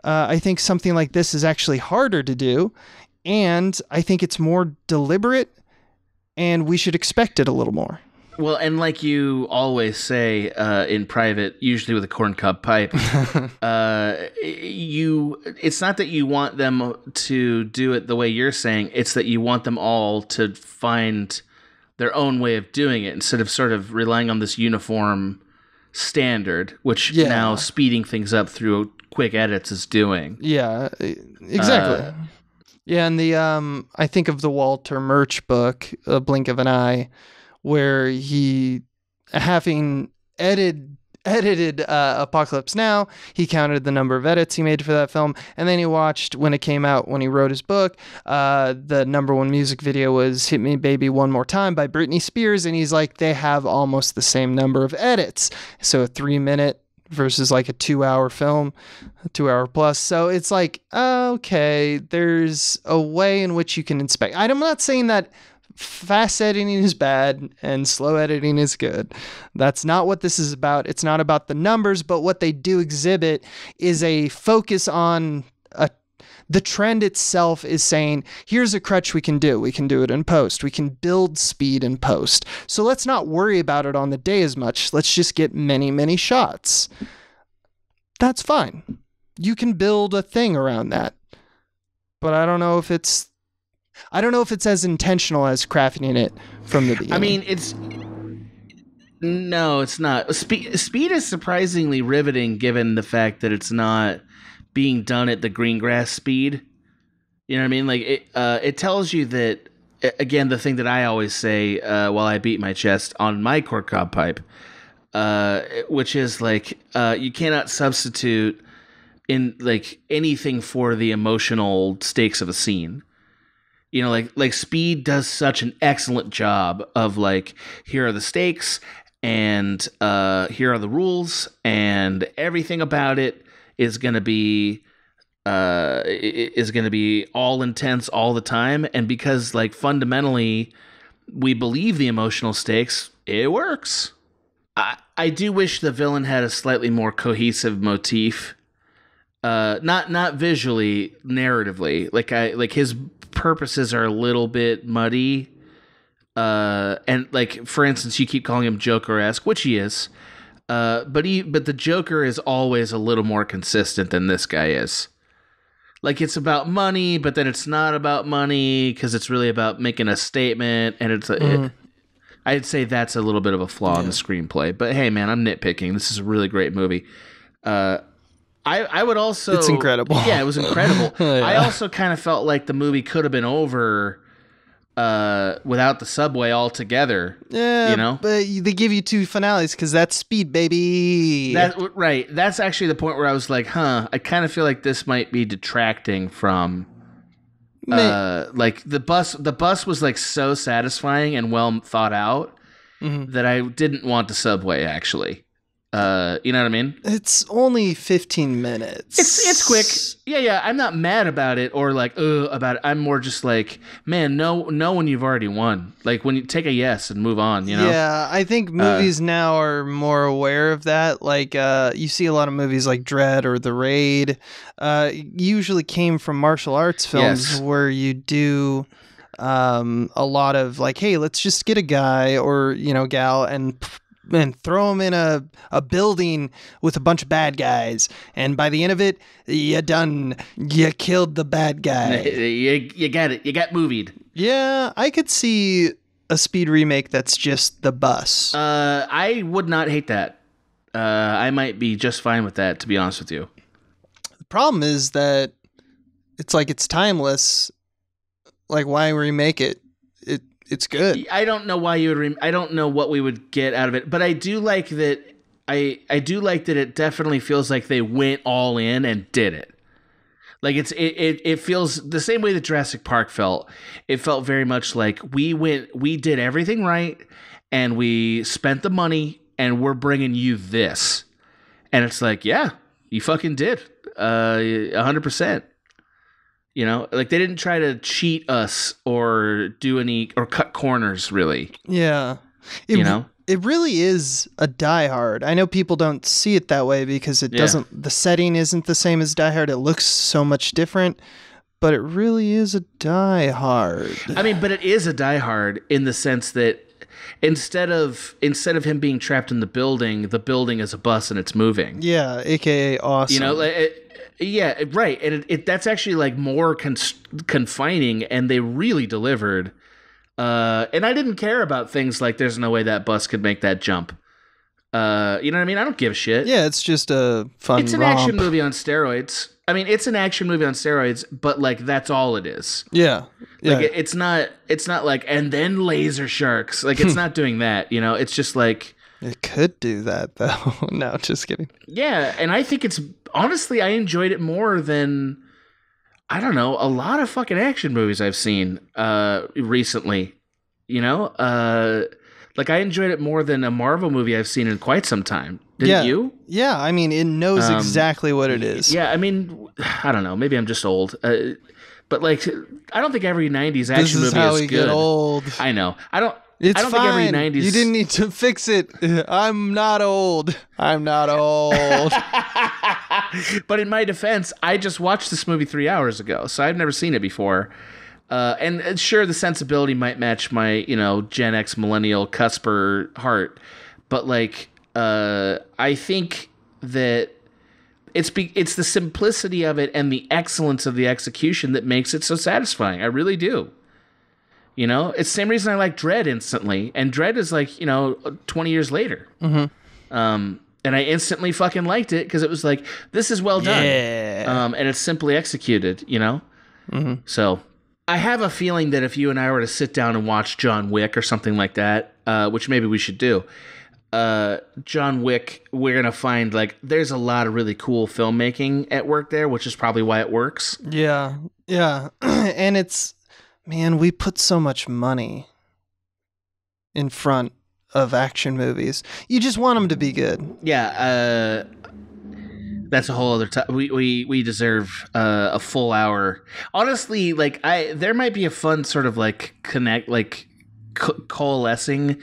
I think something like this is actually harder to do, and I think it's more deliberate, and we should expect it a little more. Well, and like you always say in private, usually with a corncob pipe, it's not that you want them to do it the way you're saying, it's that you want them all to find their own way of doing it instead of sort of relying on this uniform standard, which now speeding things up through quick edits is doing. Yeah, exactly. And I think of the Walter Murch book, A Blink of an Eye, where he, having edited Apocalypse Now, he counted the number of edits he made for that film, and then he watched when it came out, when he wrote his book, the number one music video was Hit Me Baby One More Time by Britney Spears, and he's like, they have almost the same number of edits. So a 3-minute versus like a 2-hour film, a 2-hour plus. So it's like, okay, there's a way in which you can inspect. I'm not saying that fast editing is bad and slow editing is good. That's not what this is about. It's not about the numbers, but what they do exhibit is a focus on the trend itself is saying, here's a crutch we can do. We can do it in post. We can build speed in post. So let's not worry about it on the day as much. Let's just get many, many shots. That's fine. You can build a thing around that. But I don't know if it's as intentional as crafting it from the beginning. I mean, no, it's not. Speed is surprisingly riveting given the fact that it's not being done at the Greengrass speed. You know what I mean? Like it tells you that, again, the thing that I always say while I beat my chest on my corncob pipe, which is like you cannot substitute in like anything for the emotional stakes of a scene. You know, like Speed does such an excellent job of like, here are the stakes and here are the rules, and everything about it is going to be all intense all the time. And because like fundamentally we believe the emotional stakes, it works. I do wish the villain had a slightly more cohesive motif. Not visually, narratively. Like his purposes are a little bit muddy. And like, for instance, you keep calling him Joker-esque, which he is. But the Joker is always a little more consistent than this guy is. Like, it's about money, but then it's not about money because it's really about making a statement. And I'd say that's a little bit of a flaw in the screenplay. But hey, man, I'm nitpicking. This is a really great movie. I would also... It's incredible. Yeah, it was incredible. Yeah. I also kind of felt like the movie could have been over without the subway altogether. Yeah, you know? but they give you 2 finales because that's speed, baby. Right. That's actually the point where I was like, I kind of feel like this might be detracting from... like the bus was like so satisfying and well thought out that I didn't want the subway actually. You know what I mean? It's only 15 minutes. It's quick. Yeah. I'm not mad about it or like about it. I'm more just like, man, no when you've already won. Like when you take a yes and move on, you know? Yeah, I think movies now are more aware of that. Like you see a lot of movies like Dread or The Raid usually came from martial arts films where you do a lot of like, hey, let's just get a guy or, gal and throw him in a building with a bunch of bad guys. And by the end of it, you're done. You killed the bad guy. You got it. You got movied. Yeah, I could see a Speed remake that's just the bus. I would not hate that. I might be just fine with that, to be honest with you. The problem is that it's like it's timeless. Like, why remake it? It's good. I don't know why you would. I don't know what we would get out of it, but I do like that. I do like that it definitely feels like they went all in and did it. Like it feels the same way that Jurassic Park felt. It felt very much like we did everything right, and we spent the money, and we're bringing you this, and it's like, yeah, you fucking did, 100%. You know, like they didn't try to cheat us or do any or cut corners, really. Yeah. It really is a Die Hard. I know people don't see it that way because it doesn't, the setting isn't the same as Die Hard. It looks so much different, but it really is a Die Hard. I mean, but it is a Die Hard in the sense that instead of him being trapped in the building is a bus and it's moving. Yeah, aka awesome. You know, yeah, right. And that's actually like more confining, and they really delivered. And I didn't care about things like there's no way that bus could make that jump. You know what I mean? I don't give a shit. Yeah, it's just a fun It's an romp. action movie on steroids. I mean, it's an action movie on steroids, but like that's all it is. Yeah. Like it's not like and then laser sharks. Like it's not doing that, you know? It's just like it could do that though. No, just kidding. Yeah, and I think it's honestly I enjoyed it more than I don't know, a lot of fucking action movies I've seen recently. You know? Like I enjoyed it more than a Marvel movie I've seen in quite some time. Didn't you? Yeah, I mean, it knows exactly what it is. Yeah, I mean, I don't know. Maybe I'm just old. But like, I don't think every 90s action movie is good. This is how we get old. I know. I don't fine. think every 90s... You didn't need to fix it. I'm not old. I'm not old. But in my defense, I just watched this movie 3 hours ago, so I've never seen it before. And sure, the sensibility might match my, Gen X millennial cusper heart. But like, I think that it's the simplicity of it and the excellence of the execution that makes it so satisfying. I really do. You know, it's the same reason I like Dread instantly. And Dread is like, 20 years later. Mm-hmm. And I instantly fucking liked it because it was like, this is well done. Yeah. And it's simply executed, Mm-hmm. So I have a feeling that if you and I were to sit down and watch John Wick or something like that, which maybe we should do, John Wick, we're going to find like there's a lot of really cool filmmaking at work there, which is probably why it works. Yeah. Yeah. And it's, man, we put so much money in front of action movies. You just want them to be good. Yeah. That's a whole other time. We deserve a full hour. Honestly, like there might be a fun sort of like coalescing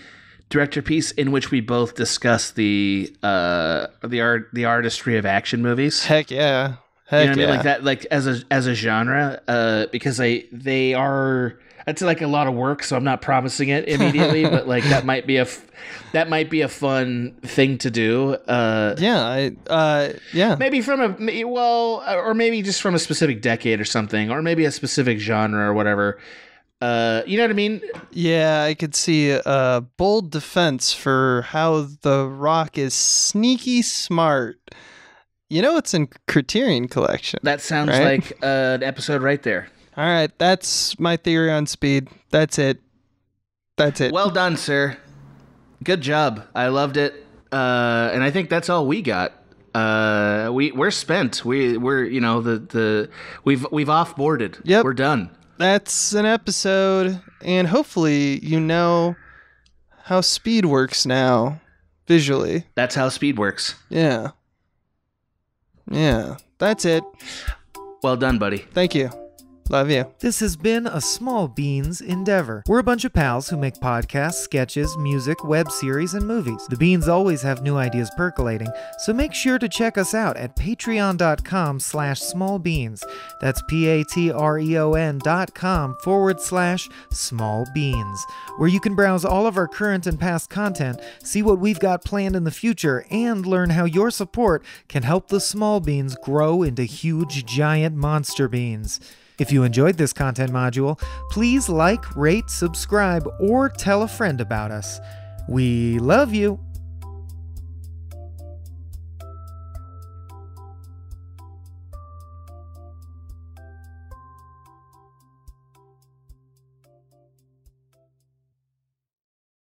Directorpiece in which we both discuss the artistry of action movies. Heck yeah. You know what I mean? Like that, like as a genre, because they are. That's like a lot of work, so I'm not promising it immediately. But like that might be a fun thing to do. Yeah. Maybe or maybe just from a specific decade or something, or maybe a specific genre or whatever. You know what I mean? Yeah, I could see a bold defense for how The Rock is sneaky smart You know what's in Criterion Collection? That sounds right? like an episode right there. All right, that's my theory on Speed. That's it. That's it. Well done, sir. Good job. I loved it. And I think that's all we got. We're spent. We're you know we've offboarded. Yep. We're done. That's an episode, and hopefully you know how Speed works now, visually. That's how Speed works. Yeah. Yeah. That's it. Well done, buddy. Thank you. Love you. This has been a Small Beans endeavor. We're a bunch of pals who make podcasts, sketches, music, web series, and movies. The Beans always have new ideas percolating, so make sure to check us out at patreon.com/smallbeans. That's patreon.com/smallbeans, where you can browse all of our current and past content, see what we've got planned in the future, and learn how your support can help the small beans grow into huge, giant monster beans. If you enjoyed this content module, please like, rate, subscribe, or tell a friend about us. We love you!